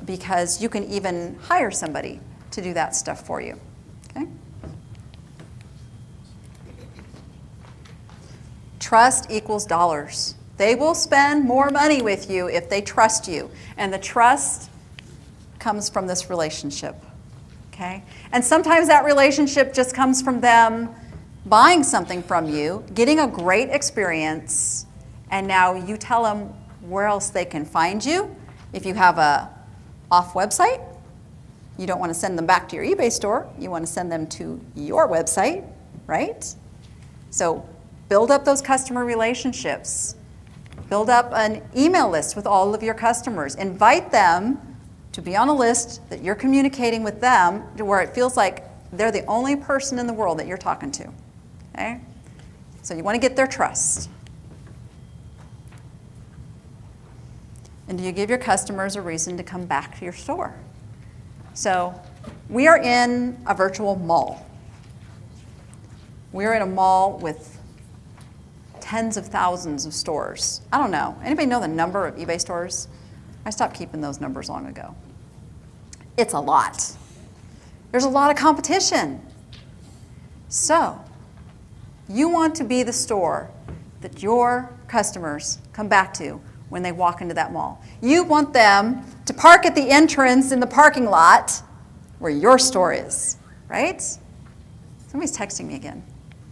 because you can even hire somebody to do that stuff for you. Okay? Trust equals dollars. They will spend more money with you if they trust you. And the trust comes from this relationship. Okay? And sometimes that relationship just comes from them buying something from you, getting a great experience, and now you tell them where else they can find you. If you have a off website, you don't want to send them back to your eBay store. You want to send them to your website, right? So build up those customer relationships. Build up an email list with all of your customers. Invite them to be on a list that you're communicating with them to where it feels like they're the only person in the world that you're talking to. Okay? So you want to get their trust. And do you give your customers a reason to come back to your store? So we are in a virtual mall. We're in a mall with tens of thousands of stores. I don't know. Anybody know the number of eBay stores? I stopped keeping those numbers long ago. It's a lot. There's a lot of competition. So, you want to be the store that your customers come back to when they walk into that mall. You want them to park at the entrance in the parking lot where your store is, right? Somebody's texting me again.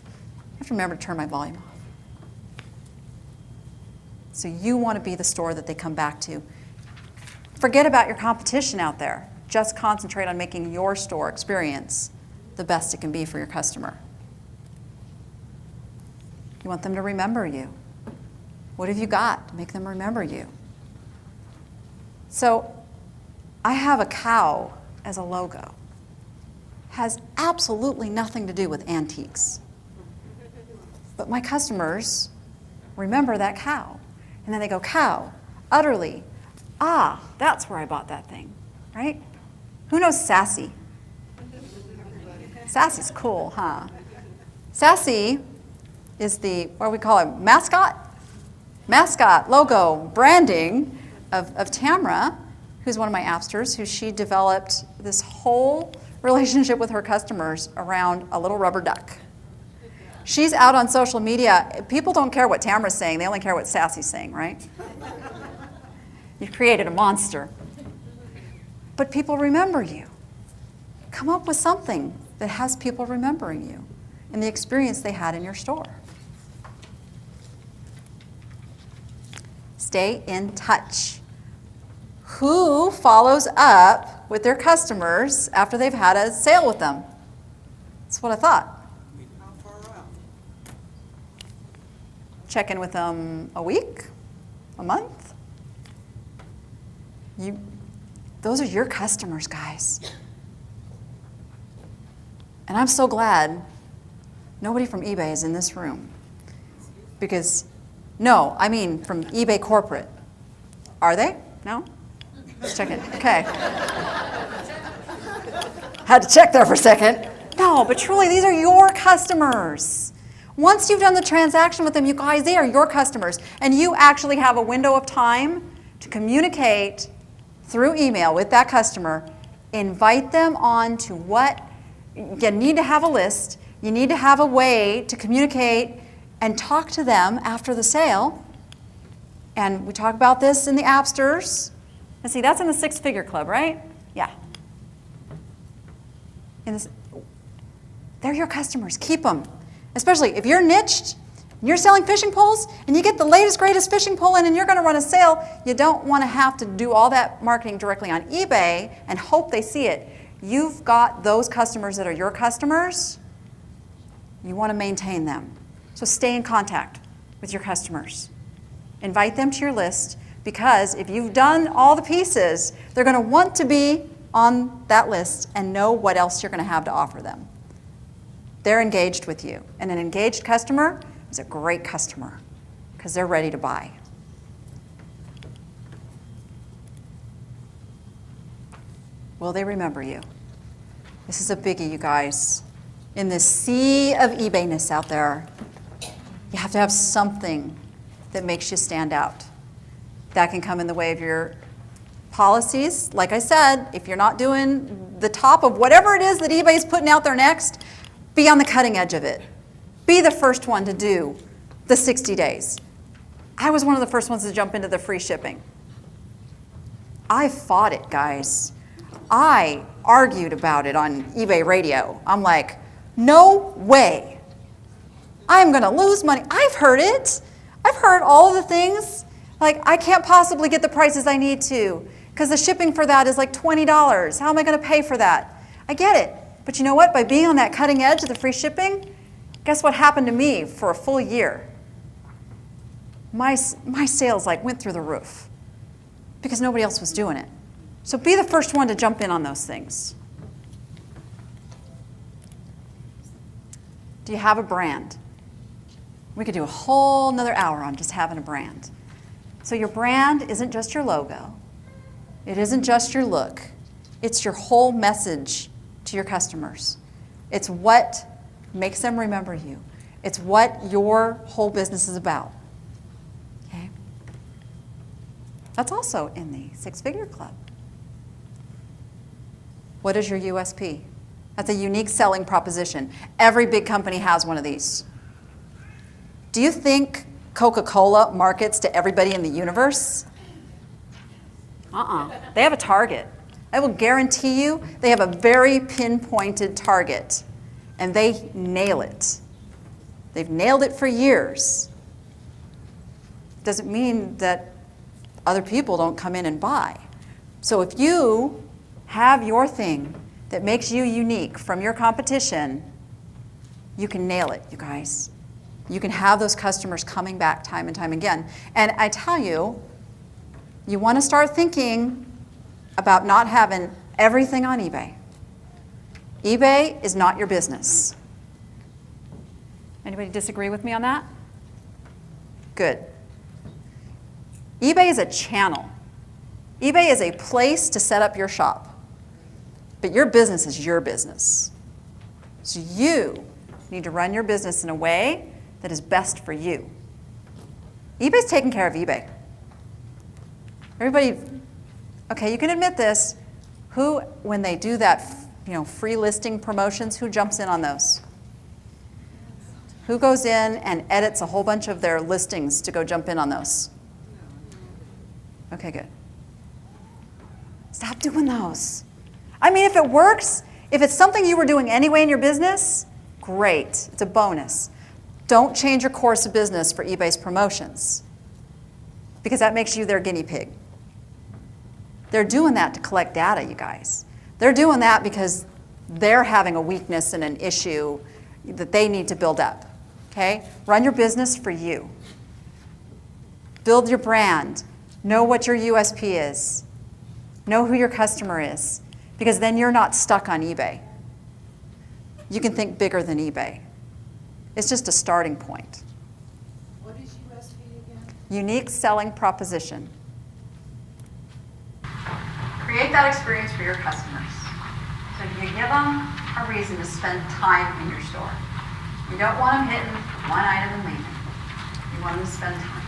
I have to remember to turn my volume off. So you want to be the store that they come back to. Forget about your competition out there. Just concentrate on making your store experience the best it can be for your customer. You want them to remember you. What have you got to make them remember you? So I have a cow as a logo. Has absolutely nothing to do with antiques. But my customers remember that cow. And then they go, cow, utterly. Ah, that's where I bought that thing, right? Who knows Sassy? Sassy's cool, huh? Sassy is the, what do we call it, mascot? Mascot, logo, branding of Tamra, who's one of my appsters, who she developed this whole relationship with her customers around a little rubber duck. She's out on social media. People don't care what Tamra's saying. They only care what Sassy's saying, right? You've created a monster. But people remember you. Come up with something that has people remembering you and the experience they had in your store. Stay in touch. Who follows up with their customers after they've had a sale with them? That's what I thought. How far out? Check in with them a week, a month. Those are your customers, guys. And I'm so glad nobody from eBay is in this room. Because, no, I mean from eBay corporate. Are they? No? Let's check it. Okay. Had to check there for a second. No, but truly, these are your customers. Once you've done the transaction with them, you guys, they are your customers. And you actually have a window of time to communicate through email with that customer. Invite them on to what you need to have a list. You need to have a way to communicate and talk to them after the sale. And we talk about this in the Appsters. Let's see, that's in the six-figure club, right? Yeah. They're your customers. Keep them. Especially if you're niched, and you're selling fishing poles, and you get the latest, greatest fishing pole in, and you're going to run a sale, you don't want to have to do all that marketing directly on eBay and hope they see it. You've got those customers that are your customers. You want to maintain them. So stay in contact with your customers. Invite them to your list, because if you've done all the pieces, they're going to want to be on that list and know what else you're going to have to offer them. They're engaged with you. And an engaged customer is a great customer because they're ready to buy. Will they remember you? This is a biggie, you guys. In this sea of eBay-ness out there, you have to have something that makes you stand out. That can come in the way of your policies. Like I said, if you're not doing the top of whatever it is that eBay's putting out there next, be on the cutting edge of it. Be the first one to do the 60 days. I was one of the first ones to jump into the free shipping. I fought it, guys. I argued about it on eBay radio. I'm like, no way. I'm going to lose money. I've heard it. I've heard all of the things. Like, I can't possibly get the prices I need to because the shipping for that is like $20. How am I going to pay for that? I get it. But you know what? By being on that cutting edge of the free shipping, guess what happened to me for a full year? My sales like went through the roof because nobody else was doing it. So be the first one to jump in on those things. Do you have a brand? We could do a whole nother hour on just having a brand. So your brand isn't just your logo. It isn't just your look. It's your whole message to your customers. It's what makes them remember you. It's what your whole business is about. Okay? That's also in the six-figure club. What is your USP? That's a unique selling proposition. Every big company has one of these. Do you think Coca-Cola markets to everybody in the universe? They have a target. I will guarantee you they have a very pinpointed target, and they nail it. They've nailed it for years. Doesn't mean that other people don't come in and buy. So if you have your thing that makes you unique from your competition, you can nail it, you guys. You can have those customers coming back time and time again. And I tell you, you want to start thinking about not having everything on eBay. eBay is not your business. Anybody disagree with me on that? Good. eBay is a channel. eBay is a place to set up your shop. But your business is your business. So you need to run your business in a way that is best for you. eBay's taking care of eBay. Everybody, okay, you can admit this. Who, when they do that, free listing promotions, who jumps in on those? Who goes in and edits a whole bunch of their listings to go jump in on those? Okay, good. Stop doing those. I mean, if it works, if it's something you were doing anyway in your business, great. It's a bonus. Don't change your course of business for eBay's promotions, because that makes you their guinea pig. They're doing that to collect data, you guys. They're doing that because they're having a weakness and an issue that they need to build up. Okay? Run your business for you. Build your brand. Know what your USP is. Know who your customer is, because then you're not stuck on eBay. You can think bigger than eBay. It's just a starting point. What is USP again? Unique selling proposition. Create that experience for your customers. So you give them a reason to spend time in your store. You don't want them hitting one item and leaving. You want them to spend time.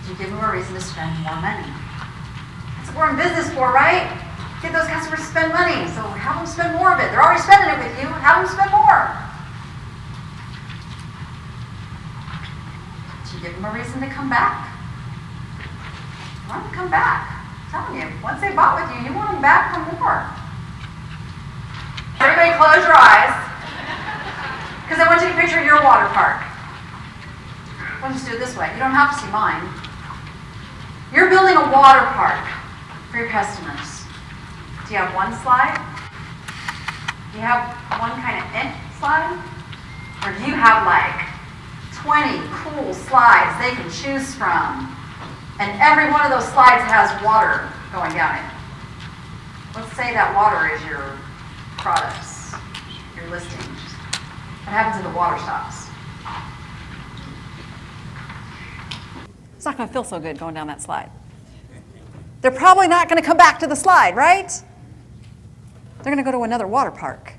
You give them a reason to spend more money. That's what we're in business for, right? Get those customers to spend money. So have them spend more of it. They're already spending it with you. Have them spend more. So you give them a reason to come back. You want them to come back. I'm telling you, once they bought with you, you want them back for more. Everybody close your eyes, because I want you to picture your water park. We'll just do it this way. You don't have to see mine. You're building a water park for your customers. Do you have one slide? Do you have one kind of slide? Or do you have like 20 cool slides they can choose from? And every one of those slides has water going down it. Let's say that water is your products, your listings. What happens if the water stops? It's not going to feel so good going down that slide. They're probably not going to come back to the slide, right? They're going to go to another water park.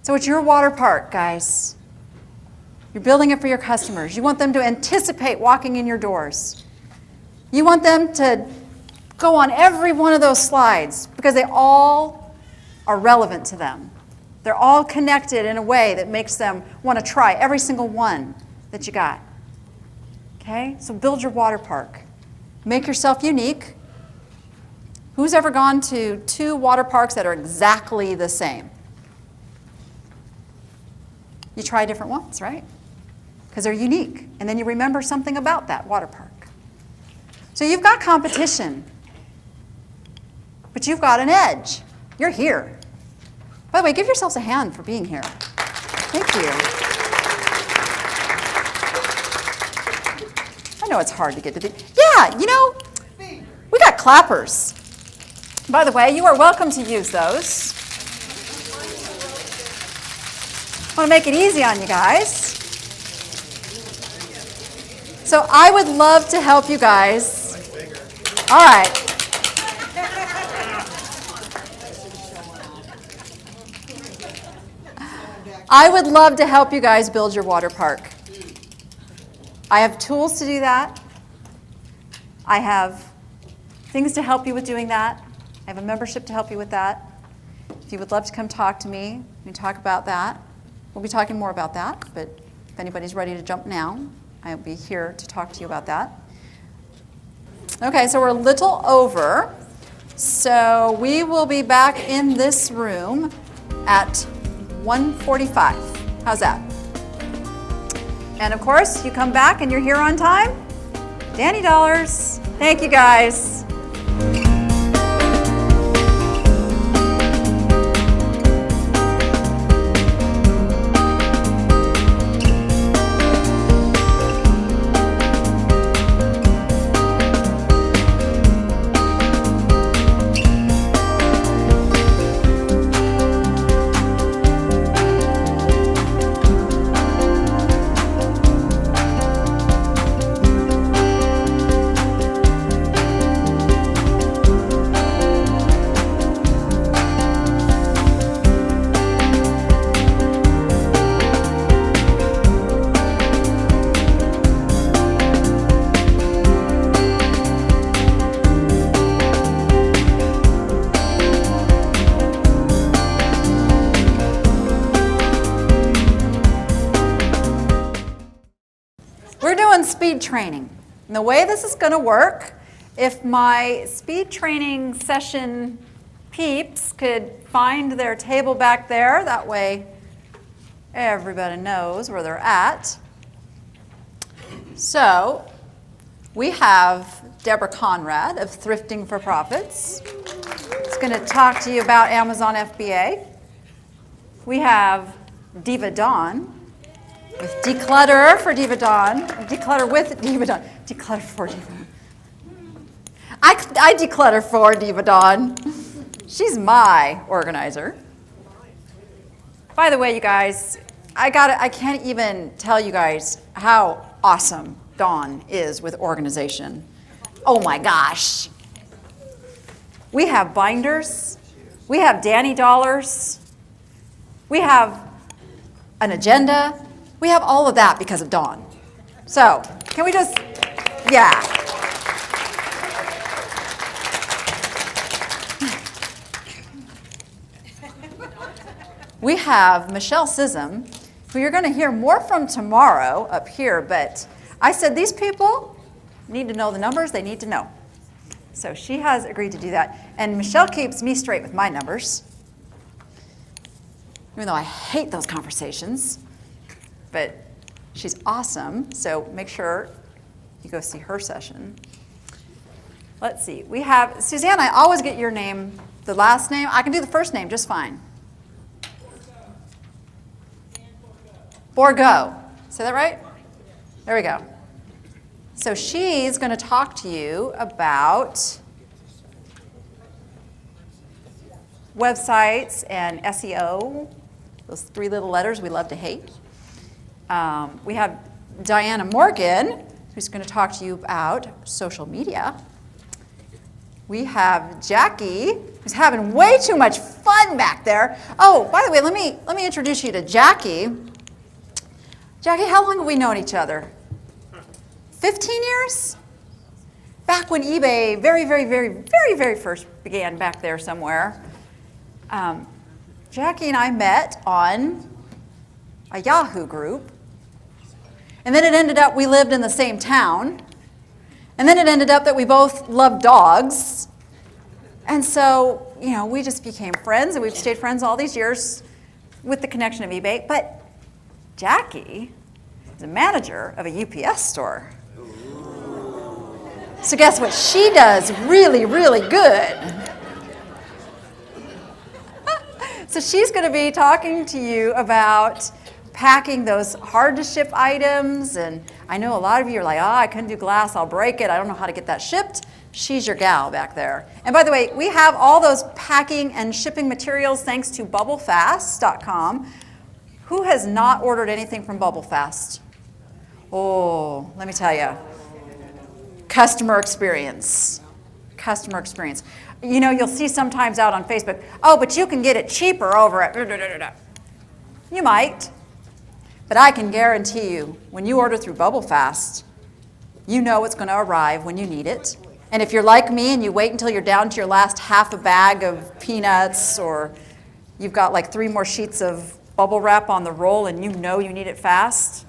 So it's your water park, guys. You're building it for your customers. You want them to anticipate walking in your doors. You want them to go on every one of those slides because they all are relevant to them. They're all connected in a way that makes them want to try every single one that you got. Okay? So build your water park. Make yourself unique. Who's ever gone to 2 water parks that are exactly the same? You try different ones, right? Because they're unique. And then you remember something about that water park. So you've got competition, but you've got an edge. You're here. By the way, give yourselves a hand for being here. Thank you. I know it's hard to get to do. Yeah, we got clappers. By the way, you are welcome to use those. I want to make it easy on you guys. So I would love to help you guys. All right. I would love to help you guys build your water park. I have tools to do that. I have things to help you with doing that. I have a membership to help you with that. If you would love to come talk to me, we can talk about that. We'll be talking more about that, but if anybody's ready to jump now, I'll be here to talk to you about that. Okay, so we're a little over. So we will be back in this room at 1:45. How's that? And of course, you come back and you're here on time. Danny dollars. Thank you guys. speed training. And the way this is going to work, if my speed training session peeps could find their table back there, that way everybody knows where they're at. So we have Deborah Conrad of Thrifting for Profits. It's going to talk to you about Amazon FBA. We have Diva Dawn with Declutter for Diva Dawn. Declutter with Diva Dawn. Declutter for Diva Dawn. I declutter for Diva Dawn. She's my organizer. By the way, you guys, I can't even tell you guys how awesome Dawn is with organization. Oh my gosh. We have binders. We have Danny dollars. We have an agenda. We have all of that because of Dawn. So, can we just, yeah. We have Michelle Sissom, who you're going to hear more from tomorrow up here, but I said these people need to know the numbers they need to know. So she has agreed to do that. And Michelle keeps me straight with my numbers, even though I hate those conversations. But she's awesome, so make sure you go see her session. Let's see. We have, Suzanne, I always get your name, the last name. I can do the first name just fine. Borgo. Say that right? There we go. So she's going to talk to you about websites and SEO, those three little letters we love to hate. We have Diana Morgan, who's going to talk to you about social media. We have Jackie, who's having way too much fun back there. Oh, by the way, let me introduce you to Jackie. Jackie, how long have we known each other? 15 years? Back when eBay very first began back there somewhere. Jackie and I met on a Yahoo group. And then it ended up we lived in the same town. And then it ended up that we both loved dogs. And so, we just became friends, and we've stayed friends all these years with the connection of eBay. But Jackie is a manager of a UPS store. So guess what she does really good? So she's going to be talking to you about packing those hard-to-ship items. And I know a lot of you are like, I couldn't do glass, I'll break it, I don't know how to get that shipped. She's your gal back there. And by the way, we have all those packing and shipping materials thanks to bubblefast.com. Who has not ordered anything from BubbleFast? Oh, let me tell you. Customer experience. Customer experience. You'll see sometimes out on Facebook, but you can get it cheaper over at... You might. But I can guarantee you, when you order through BubbleFast, you know it's going to arrive when you need it. And if you're like me and you wait until you're down to your last half a bag of peanuts, or you've got like 3 more sheets of bubble wrap on the roll and you know you need it fast,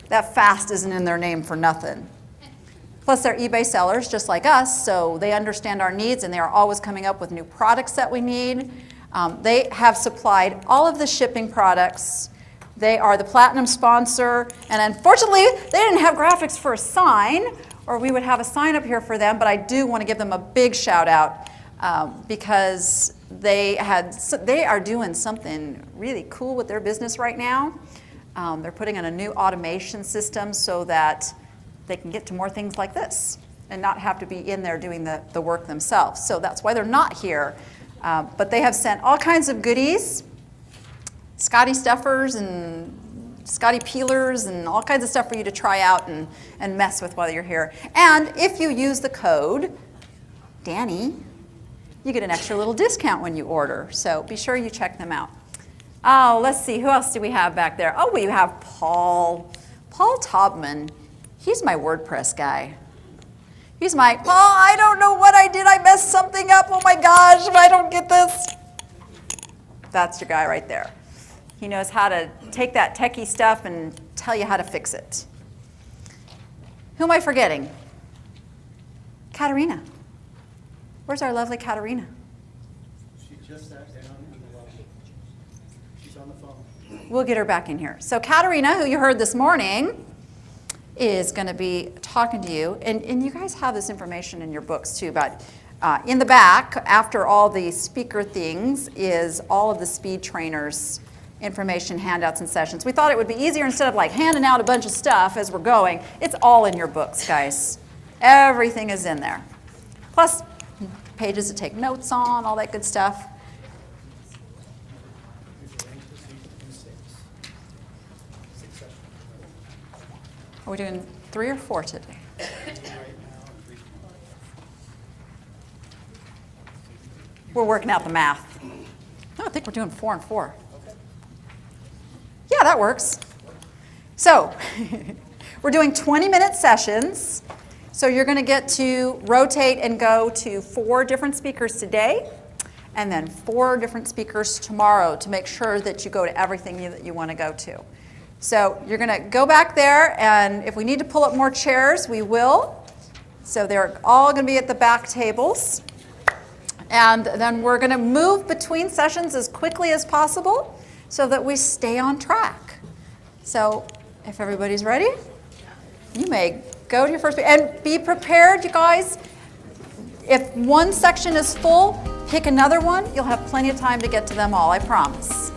that fast isn't in their name for nothing. Plus, they're eBay sellers just like us, so they understand our needs and they are always coming up with new products that we need. They have supplied all of the shipping products. They are the platinum sponsor, and unfortunately, they didn't have graphics for a sign, or we would have a sign up here for them, but I do want to give them a big shout out because they are doing something really cool with their business right now. They're putting in a new automation system so that they can get to more things like this and not have to be in there doing the work themselves. So that's why they're not here. But they have sent all kinds of goodies, Scotty stuffers and Scotty peelers and all kinds of stuff for you to try out and mess with while you're here. And if you use the code Danny, you get an extra little discount when you order. So be sure you check them out. Oh, let's see. Who else do we have back there? Oh, we have Paul Taubman. He's my WordPress guy. He's my, I don't know what I did. I messed something up. Oh my gosh, if I don't get this. That's your guy right there. He knows how to take that techie stuff and tell you how to fix it. Who am I forgetting? Katerina. Where's our lovely Katerina? She just sat down. She's on the phone. We'll get her back in here. So Katerina, who you heard this morning, is going to be talking to you. And you guys have this information in your books too, but in the back, after all the speaker things, is all of the speed trainers information, handouts, and sessions. We thought it would be easier instead of like handing out a bunch of stuff as we're going. It's all in your books, guys. Everything is in there. Plus pages to take notes on, all that good stuff. Are we doing 3 or 4 today? We're working out the math. No, I think we're doing 4 and 4. Yeah, that works. So, we're doing 20-minute sessions. So you're going to get to rotate and go to 4 different speakers today, and then 4 different speakers tomorrow to make sure that you go to everything that you want to go to. So you're going to go back there, and if we need to pull up more chairs, we will. So they're all going to be at the back tables. And then we're going to move between sessions as quickly as possible so that we stay on track. So if everybody's ready, you may go to your first. And be prepared, you guys. If one section is full, pick another one. You'll have plenty of time to get to them all, I promise.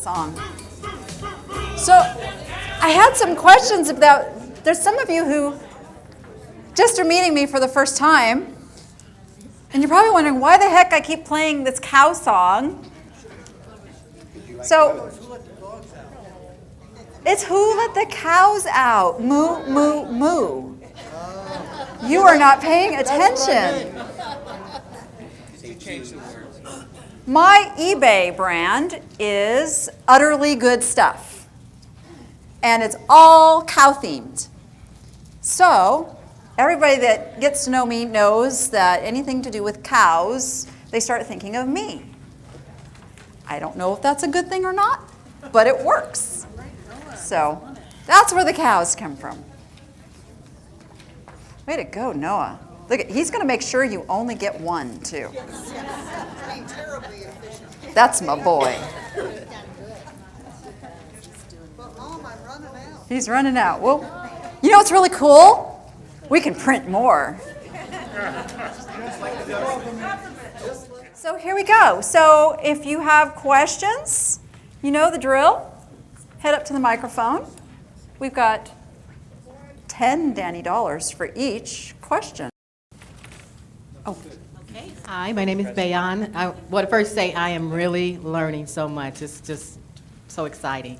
Song. So I had some questions about, there's some of you who just are meeting me for the first time, and you're probably wondering why the heck I keep playing this cow song. So it's Who Let the Cows Out? Moo, moo, moo. You are not paying attention. My eBay brand is Utterly Good Stuff, and it's all cow themed. So everybody that gets to know me knows that anything to do with cows, they start thinking of me. I don't know if that's a good thing or not, but it works. So that's where the cows come from. Way to go, Noah. Look, he's going to make sure you only get one, too. Being terribly efficient. That's my boy. But Mom, I'm running out. He's running out. Well, you know what's really cool? We can print more. So here we go. So if you have questions, you know the drill. Head up to the microphone. We've got $10 Danny dollars for each question. Oh. Okay. Hi, my name is Bayan. I want to first say I am really learning so much. It's just so exciting.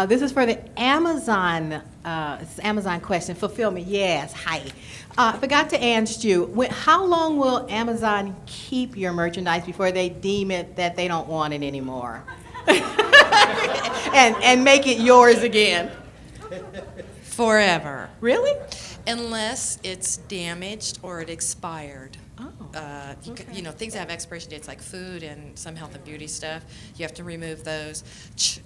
This is for the Amazon, Amazon question. Fulfillment, yes. Hi. I forgot to ask you, how long will Amazon keep your merchandise before they deem it that they don't want it anymore? and make it yours again? Forever. Really? Unless it's damaged or it expired. Oh, You know, things that have expiration dates like food and some health and beauty stuff, you have to remove those.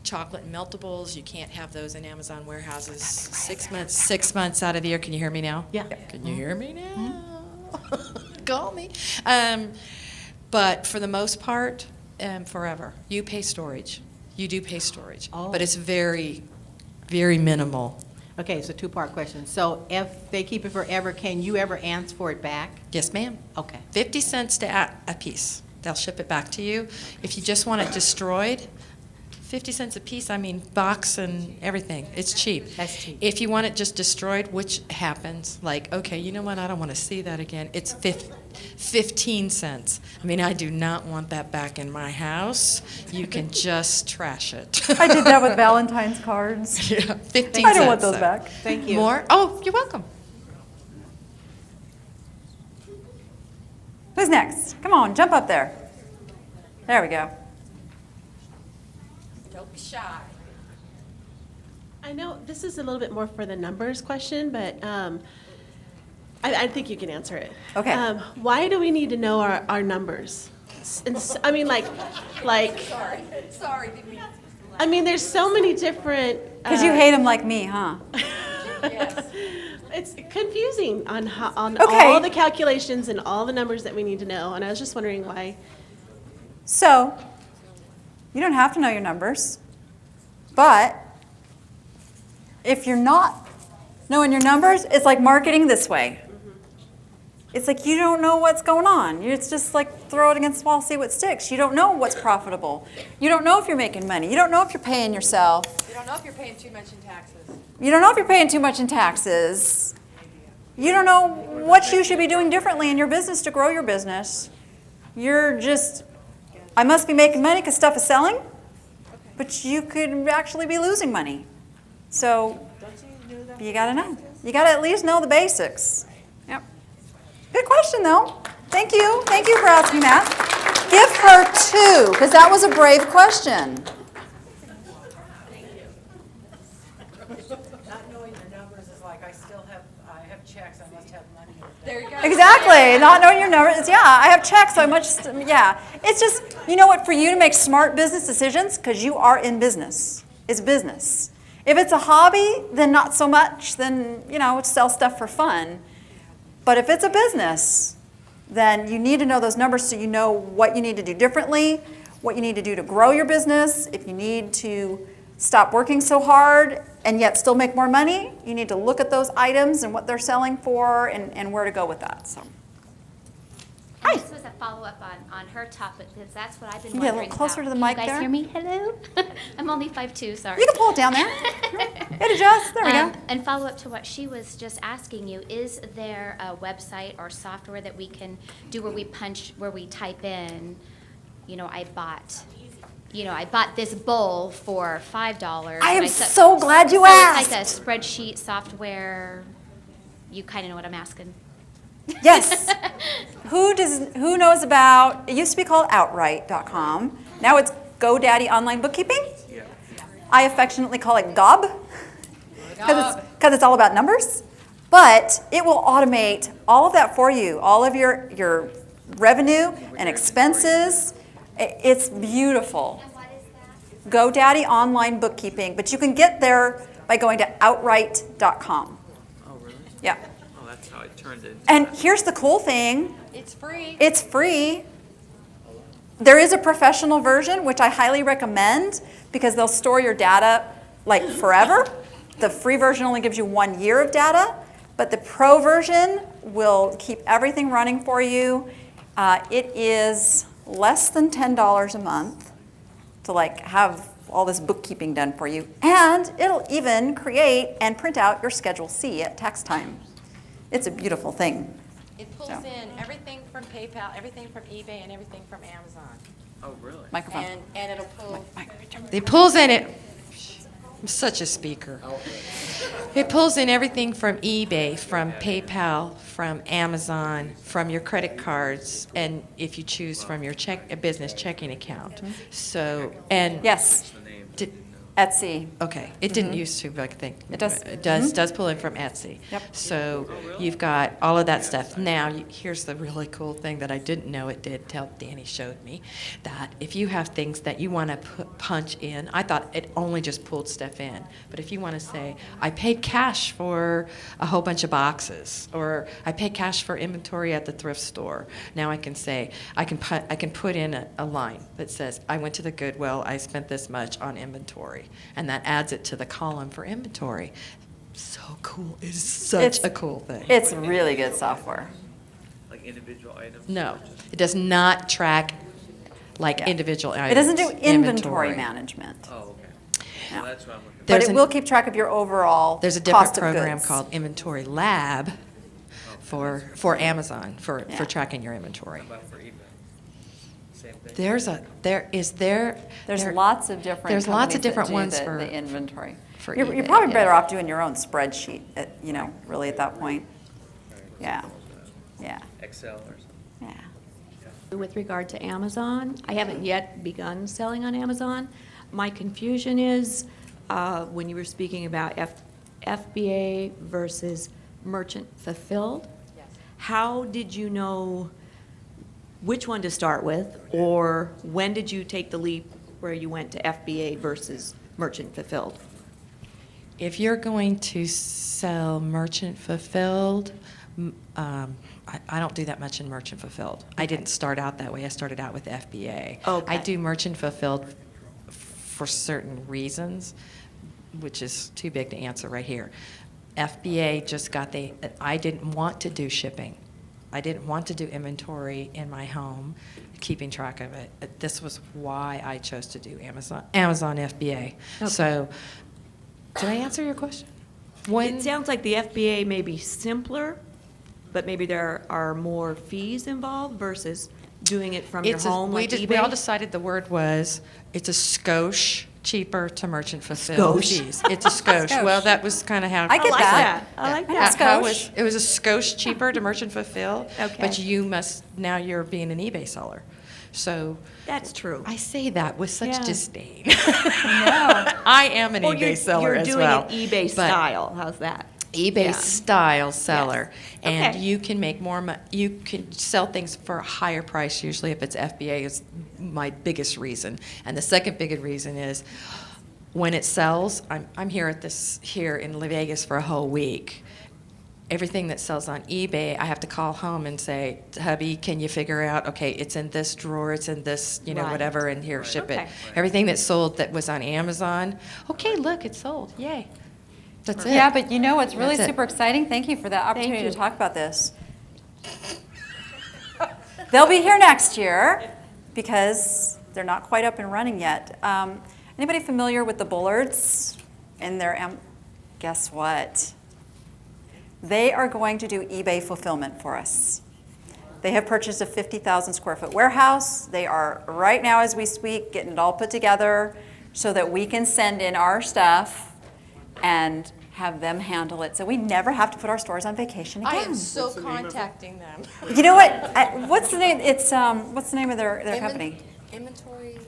Chocolate and meltables, you can't have those in Amazon warehouses 6 months out of the year. Can you hear me now? Yeah. Can you hear me now? Call me. But for the most part, forever. You pay storage. You do pay storage. Oh. But it's very, very minimal. Okay, it's a two-part question. So if they keep it forever, can you ever answer for it back? Yes, ma'am. Okay. 50 cents a piece. They'll ship it back to you. If you just want it destroyed, 50 cents a piece, I mean, box and everything. It's cheap. That's cheap. If you want it just destroyed, which happens, like, okay, you know what, I don't want to see that again, it's 15 cents. I mean, I do not want that back in my house. You can just trash it. I did that with Valentine's cards. Yeah, 15 cents. I don't want those so. back. Thank you. More? Oh, you're welcome. Who's next? Come on, jump up there. There we go. Don't be shy. I know this is a little bit more for the numbers question, but I think you can answer it. Okay. Why do we need to know our numbers? I mean, like, Sorry. I mean, there's so many different. Because you hate them like me, huh? It's confusing on Okay. all the calculations and all the numbers that we need to know, and I was just wondering why. So, you don't have to know your numbers, but if you're not knowing your numbers, it's like marketing this way. It's like you don't know what's going on. It's just like throw it against the wall, see what sticks. You don't know what's profitable. You don't know if you're making money. You don't know if you're paying yourself. You don't know if you're paying too much in taxes. You don't know if you're paying too much in taxes. You don't know what you should be doing differently in your business to grow your business. You're just, I must be making money because stuff is selling, but you could actually be losing money. So you got to know. You got to at least know the basics. Yep. Good question, though. Thank you. Thank you for asking that. Give her 2, because that was a brave question. Not knowing your numbers is like, I have checks, I must have money. There you go. Exactly. Not knowing your numbers. Yeah, I have checks, so I must, yeah. It's just, you know what, for you to make smart business decisions, because you are in business. It's business. If it's a hobby, then not so much. Then, sell stuff for fun. But if it's a business, then you need to know those numbers so you know what you need to do differently, what you need to do to grow your business. If you need to stop working so hard and yet still make more money, you need to look at those items and what they're selling for and where to go with that. So, And this was a follow-up on her topic, because that's what I've been Can you wondering get a little closer about. to the mic Can you guys there? hear me? Hello? I'm only 5'2", sorry. you can pull it down there. It adjusts. There we go. And follow up to what she was just asking you, is there a website or software that we can do where we type in, I bought this bowl for $5. I am and said- so glad you so asked. It's like a spreadsheet software. You kind of know what I'm asking. Yes. Who knows about, it used to be called Outright.com. Now it's GoDaddy Online Bookkeeping. Yeah. I affectionately call it GOB because it's all about numbers. But it will automate all of that for you, all of your revenue and expenses. It's beautiful. And what is that? GoDaddy Online Bookkeeping. But you can get there by going to Outright.com. Oh, really? Yeah. Oh, that's how it turned into. And here's the cool thing. It's free. It's free. There is a professional version, which I highly recommend because they'll store your data like forever. The free version only gives you 1 year of data, but the pro version will keep everything running for you. It is less than $10 a month to have all this bookkeeping done for you. And it'll even create and print out your Schedule C at tax time. It's a beautiful thing. It pulls So. in everything from PayPal, everything from eBay, and everything from Amazon. Oh, really? Microphone. And it'll pull. It pulls in it. I'm such a speaker. It pulls in everything from eBay, from PayPal, from Amazon, from your credit cards, and if you choose from your business checking account. So, and Yes. d- Etsy. Okay, it didn't used to, but I think. It does. It does pull in from Etsy. Yep. So you've got all of that stuff. Now, here's the really cool thing that I didn't know it did till Danny showed me, that if you have things that you want to punch in, I thought it only just pulled stuff in. But if you want to say, I paid cash for a whole bunch of boxes, or I paid cash for inventory at the thrift store, now I can say, I can put in a line that says, I went to the Goodwill, I spent this much on inventory. And that adds it to the column for inventory. So cool. It is such a cool thing. It's really good software. Like individual items? No, it does not track like Yeah. individual items. It doesn't do inventory management. Oh, okay. No. Well, that's what I'm looking for. But There's it an- will keep track of your overall There's a different cost of program goods. called Inventory Lab for Amazon for Yeah. tracking your inventory. How about for eBay? Same thing? There's lots of different There's lots of companies that different do ones the- for- the inventory. for You're eBay, probably yeah. better off doing your own spreadsheet, really at that point. Yeah, yeah, Excel or something? yeah. With regard to Amazon, I haven't yet begun selling on Amazon. My confusion is, when you were speaking about FBA versus merchant fulfilled, how did you know which one to start with, or when did you take the leap where you went to FBA versus merchant fulfilled? If you're going to sell merchant fulfilled, I don't do that much in merchant fulfilled. I didn't start out that way. I started out with FBA. Okay. I do merchant fulfilled for certain reasons, which is too big to answer right here. FBA just got I didn't want to do shipping. I didn't want to do inventory in my home, keeping track of it. This was why I chose to do Amazon FBA. Okay. So, did I answer your question? It sounds like the FBA may be simpler, but maybe there are more fees involved versus doing it from your home like eBay? We all decided the word was, it's a skosh cheaper to merchant fulfill Skosh. fees. It's a skosh. Well, that was kind of how. I get like that. I like Yeah. that. How Skosh. it was a skosh cheaper to merchant fulfill. Okay. But now you're being an eBay seller. So That's true. I say that with such Yeah. disdain. I am an Well, eBay seller as well. You're doing an eBay but style. How's that? eBay Yeah. style seller, and Okay. you can make more. You can sell things for a higher price. Usually, if it's FBA, is my biggest reason. And the second biggest reason is when it sells. I'm here in Vegas for a whole week. Everything that sells on eBay, I have to call home and say, hubby, can you figure out, okay, it's in this drawer, it's in this, Right. whatever, and here, ship Okay. it. Everything that sold that was on Amazon, okay, look, it's sold, yay. That's it. Yeah, but what's really That's it. super exciting? Thank you for the opportunity to you. talk about this. They'll be here next year because they're not quite up and running yet. Anybody familiar with the Bullards and their guess what? They are going to do eBay fulfillment for us. They have purchased a 50,000 square foot warehouse. They are right now as we speak getting it all put together so that we can send in our stuff and have them handle it. So we never have to put our stores on vacation again. I am so contacting them. You know what? What's the name? It's what's the name of their company? Inventory.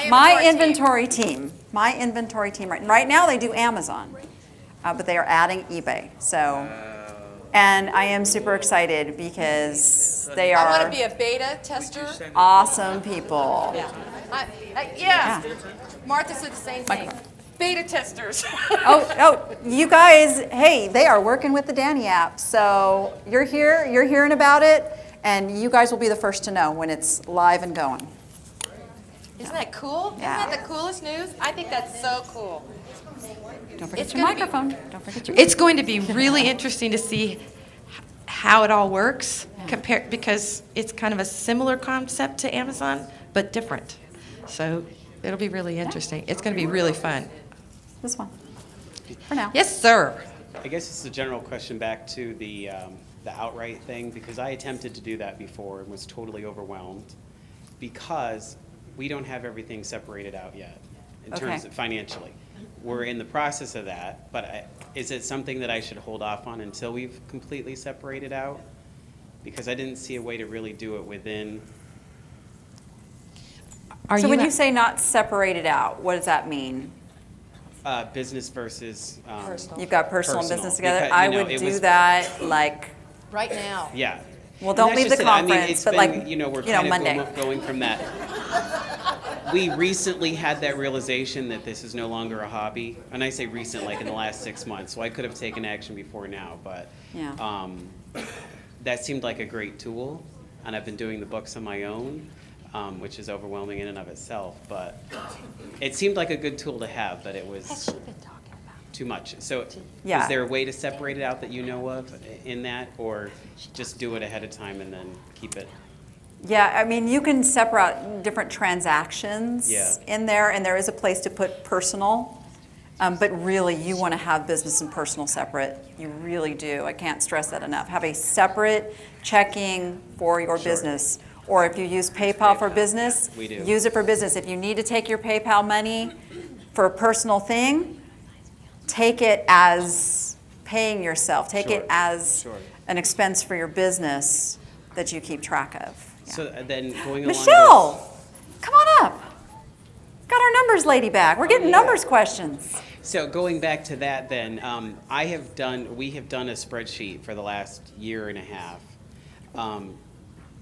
My inventory team. My inventory team. Right now they do Amazon, but they are adding eBay. So, and I am super excited because they I want are to be a beta tester. awesome people. Yeah. Martha said the same thing. Beta testers. Oh, you guys, hey, they are working with the Danni app. So you're hearing about it, and you guys will be the first to know when it's live and going. Isn't that cool? Yeah. Isn't that the coolest news? I think that's so cool. Don't forget It's your gonna be- microphone. Don't forget your It's going to be really interesting to see how it all works because it's kind of a similar concept to Amazon, but different. So it'll be really interesting. It's going to be really fun. This one. For now. Yes, sir. I guess it's a general question back to the outright thing, because I attempted to do that before and was totally overwhelmed because we don't have everything separated out yet in terms Okay. of financially. We're in the process of that, but is it something that I should hold off on until we've completely separated out? Because I didn't see a way to really do it within. So when you say not separated out, what does that mean? Business versus. You've got personal and business together? Because, I you know, would it do was- that like, Right now. Yeah. well, And don't that's leave the just it. I mean, conference, it's but been, like, you know, we're you know, kind Monday. of going from that. We recently had that realization that this is no longer a hobby. And I say recent, like in the last 6 months. So I could have taken action before now, but Yeah. that seemed like a great tool. And I've been doing the books on my own, which is overwhelming in and of itself. But it seemed like a good tool to have, but it was too much. So Yeah. is there a way to separate it out that you know of in that, or just do it ahead of time and then keep it? Yeah, I mean, you can separate different transactions Yeah. in there, and there is a place to put personal. But really, you want to have business and personal separate. You really do. I can't stress that enough. Have a separate checking for your business. Or if you use PayPal for business, We do. use it for business. If you need to take your PayPal money for a personal thing, take it as paying yourself. Take it Sure. as Sure. an expense for your business that you keep track of. Yeah. So then going along Michelle, come on up. Got our numbers lady back. We're getting numbers questions. So going back to that then, we have done a spreadsheet for the last year and a half,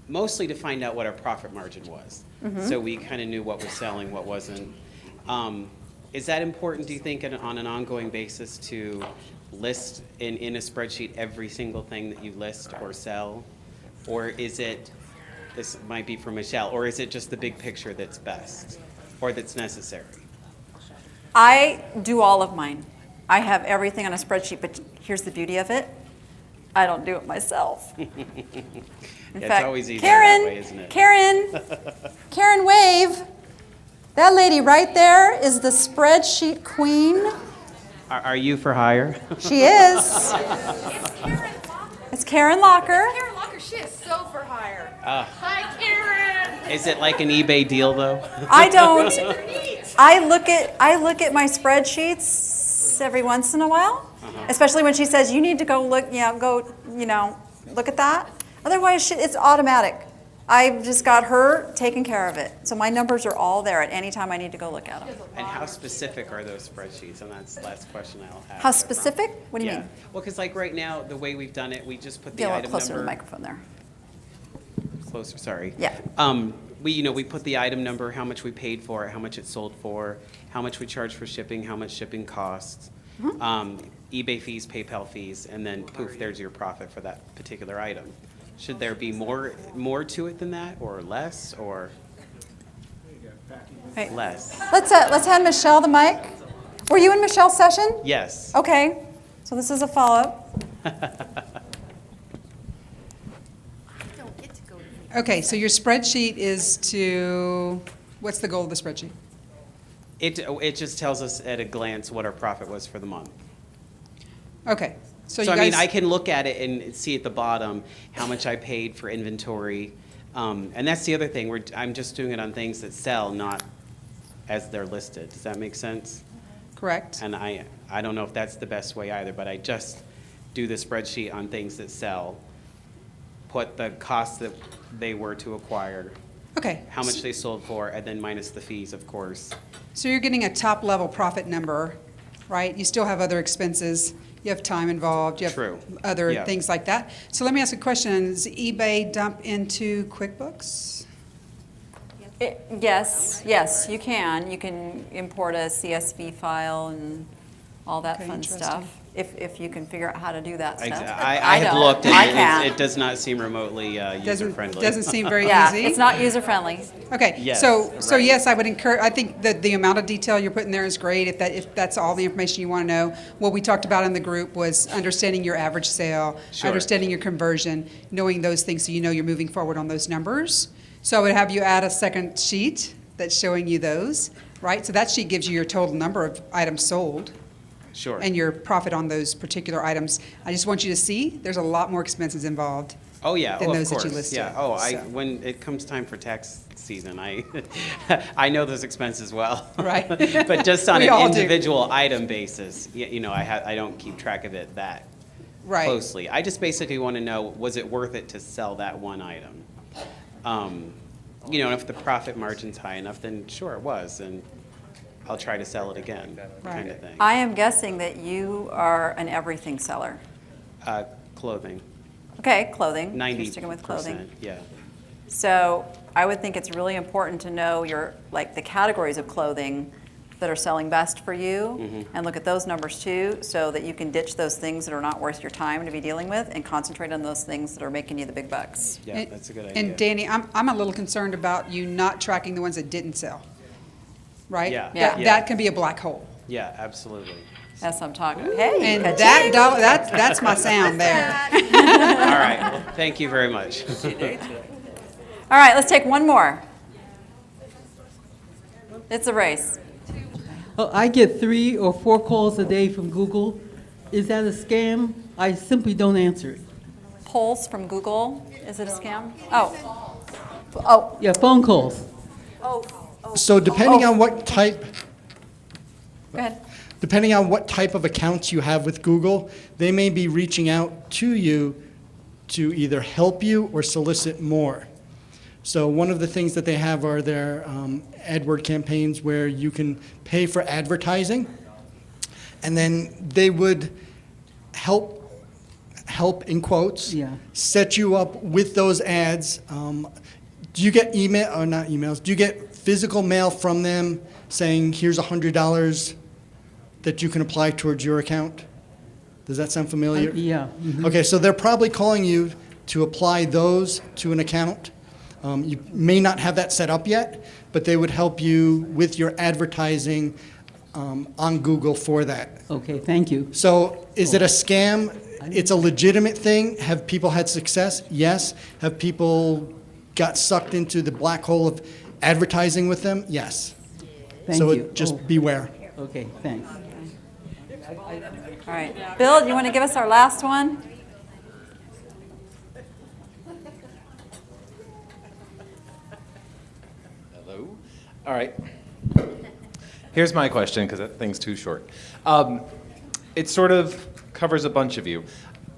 mostly to find out what our profit margin was. So we kind of knew what was selling, what wasn't. Is that important, do you think, on an ongoing basis to list in a spreadsheet every single thing that you list or sell? Or is it, this might be for Michelle, or is it just the big picture that's best or that's necessary? I do all of mine. I have everything on a spreadsheet, but here's the beauty of it. I don't do it myself. In It's fact, always easier Karen, that way, isn't it? Karen, wave. That lady right there is the spreadsheet queen. Are you for hire? She is. It's Karen Locker. Karen Locker, she is so for hire. Hi, Karen. Is it like an eBay deal though? I don't. I look at my spreadsheets every once in a while, especially when she says you need to go look, look at that. Otherwise, it's automatic. I've just got her taking care of it. So my numbers are all there at any time I need to go look at them. And how specific are those spreadsheets? And that's the last question I'll ask. How specific? What do you Yeah. mean? Well, because like right now, the way we've done it, we just put the Get a little item closer to the number. microphone there. Closer, sorry. Yeah. We put the item number, how much we paid for it, how much it sold for, how much we charge for shipping, how much shipping costs, eBay fees, PayPal fees, and then poof, there's your profit for that particular item. Should there be more to it than that, or less, or Right. less? Let's hand Michelle the mic. Were you in Michelle's session? Yes. Okay. So this is a follow-up. Okay, so your spreadsheet is what's the goal of the spreadsheet? It just tells us at a glance what our profit was for the month. Okay, so So you I mean, guys, I can look at it and see at the bottom how much I paid for inventory. And that's the other thing, I'm just doing it on things that sell, not as they're listed. Does that make sense? correct? And I don't know if that's the best way either, but I just do the spreadsheet on things that sell, put the costs that they were to acquire, Okay. how much they sold for, and then minus the fees, of course. So you're getting a top-level profit number, right? You still have other expenses, you have time involved, you have True. other Yeah. things like that. So let me ask a question, does eBay dump into QuickBooks? Yes, you can. You can import a CSV file and all that Okay, fun interesting. stuff, if you can figure out how to do that stuff. I have don't. looked, I and can't. it does not seem remotely user-friendly. Doesn't seem very Yeah, easy. it's not user-friendly. Okay, Yes, so right. yes, I would encourage, I think that the amount of detail you're putting there is great, if that's all the information you want to know. What we talked about in the group was understanding your average sale, Sure. understanding your conversion, knowing those things so you know you're moving forward on those numbers. So I would have you add a second sheet that's showing you those, right? So that sheet gives you your total number of items sold Sure. and your profit on those particular items. I just want you to see, there's a lot more expenses involved. Oh, yeah, than oh, of those that you course, listed, yeah. so. When it comes time for tax season, I know those expenses well. Right. But just on We an all do. individual item basis, I don't keep track of it that Right. closely. I just basically want to know, was it worth it to sell that one item? you know, if the profit margin's high enough, then sure, it was, and I'll try to sell it again, kind of thing. I am guessing that you are an everything seller. Clothing, Okay, clothing. 90%, You're sticking with clothing. yeah. So I would think it's really important to know your, like, the categories of clothing that are selling best for you, and look at those numbers too, so that you can ditch those things that are not worth your time to be dealing with and concentrate on those things that are making you the big bucks. Yeah, that's a good idea. And Danny, I'm a little concerned about you not tracking the ones that didn't sell, right? Yeah. That can be a black hole. Yeah, absolutally. That's what I'm talking about. Hey, And ka-ching. that's my sound there. All right, well, thank you very much. All right, let's take one more. It's a race. Oh, I get 3 or 4 calls a day from Google. Is that a scam? I simply don't answer it. Polls from Google. Is it a scam? Oh. Yeah, phone calls. So depending on what type, Go ahead. depending on what type of accounts you have with Google, they may be reaching out to you to either help you or solicit more. So one of the things that they have are their AdWord campaigns where you can pay for advertising, and then they would help in quotes, set you up with those ads. Do you get email, or not emails, do you get physical mail from them saying, here's $100 that you can apply towards your account? Does that sound familiar? Yeah. Okay, so they're probably calling you to apply those to an account. You may not have that set up yet, but they would help you with your advertising on Google for that. Okay, thank you. So is it a scam? It's a legitimate thing. Have people had success? Yes. Have people got sucked into the black hole of advertising with them? Yes. Thank so you. Just beware. Okay, thanks. All right. Bill, do you want to give us our last one? Hello? All right. Here's my question, because that thing's too short. It sort of covers a bunch of you.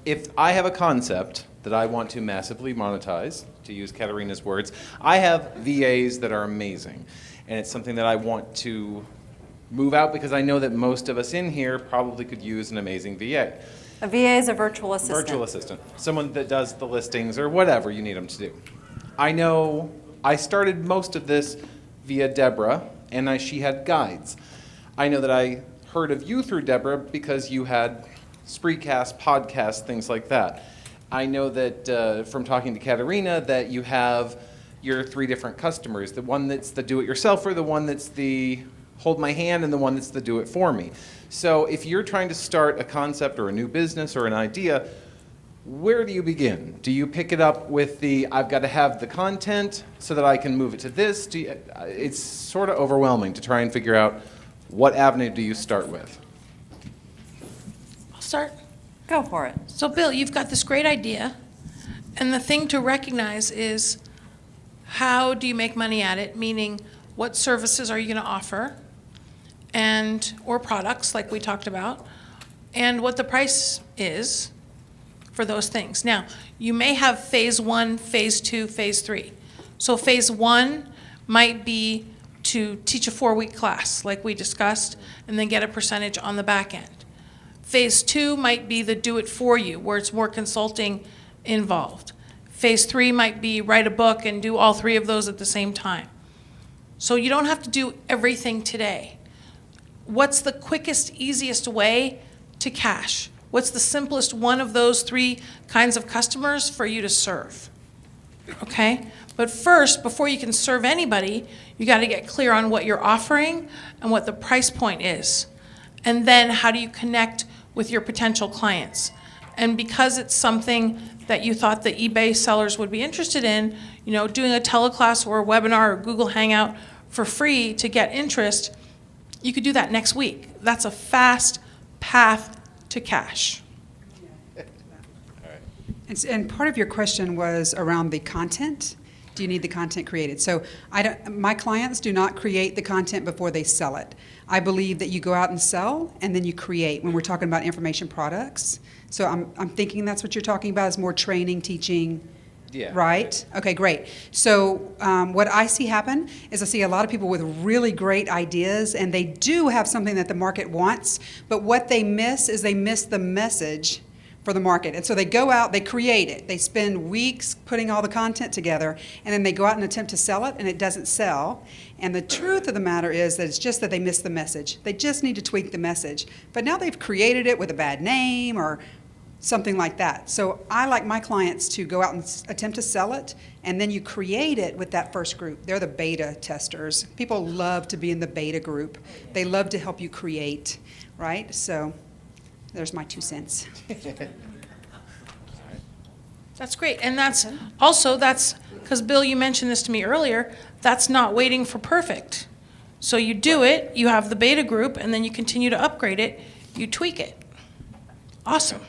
If I have a concept that I want to massively monetize, to use Katarina's words, I have VAs that are amazing. And it's something that I want to move out because I know that most of us in here probably could use an amazing VA. A VA is a virtual assistant. Virtual assistant. Someone that does the listings or whatever you need them to do. I know I started most of this via Deborah, and she had guides. I know that I heard of you through Deborah because you had Spreecast, podcasts, things like that. I know that from talking to Katarina that you have your 3 different customers, the one that's the do-it-yourselfer, the one that's the hold my hand, and the one that's the do it for me. So if you're trying to start a concept or a new business or an idea, where do you begin? Do you pick it up with the, I've got to have the content so that I can move it to this? It's sort of overwhelming to try and figure out what avenue do you start with? I'll start. Go for it. So Bill, you've got this great idea, and the thing to recognize is how do you make money at it, meaning what services are you going to offer, and or products like we talked about, and what the price is for those things. Now, you may have phase 1, phase 2, phase 3. So phase 1 might be to teach a 4-week class like we discussed and then get a percentage on the back end. Phase 2 might be the do it for you where it's more consulting involved. Phase 3 might be write a book and do all 3 of those at the same time. So you don't have to do everything today. What's the quickest, easiest way to cash? What's the simplest one of those 3 kinds of customers for you to serve? Okay? But first, before you can serve anybody, you got to get clear on what you're offering and what the price point is. And then how do you connect with your potential clients? And because it's something that you thought the eBay sellers would be interested in, you know, doing a teleclass or a webinar or Google Hangout for free to get interest, you could do that next week. That's a fast path to cash. And part of your question was around the content. Do you need the content created? So my clients do not create the content before they sell it. I believe that you go out and sell, and then you create when we're talking about information products. So I'm thinking that's what you're talking about is more training, teaching, Yeah. Right? Okay, great. So what I see happen is I see a lot of people with really great ideas, and they do have something that the market wants, but what they miss is they miss the message for the market. And so they go out, they create it, they spend weeks putting all the content together, and then they go out and attempt to sell it, and it doesn't sell. And the truth of the matter is that it's just that they miss the message. They just need to tweak the message. But now they've created it with a bad name or something like that. So I like my clients to go out and attempt to sell it, and then you create it with that first group. They're the beta testers. People love to be in the beta group. They love to help you create, right? So there's my 2 cents. That's great, and that's because Bill, you mentioned this to me earlier, that's not waiting for perfect. So you do it, you have the beta group, and then you continue to upgrade it, you tweak it. Awesome.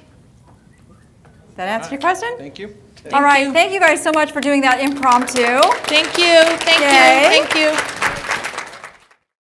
That answer your question? Thank you. All right, thank you guys so much for doing that impromptu. Thank you, Yay. thank you.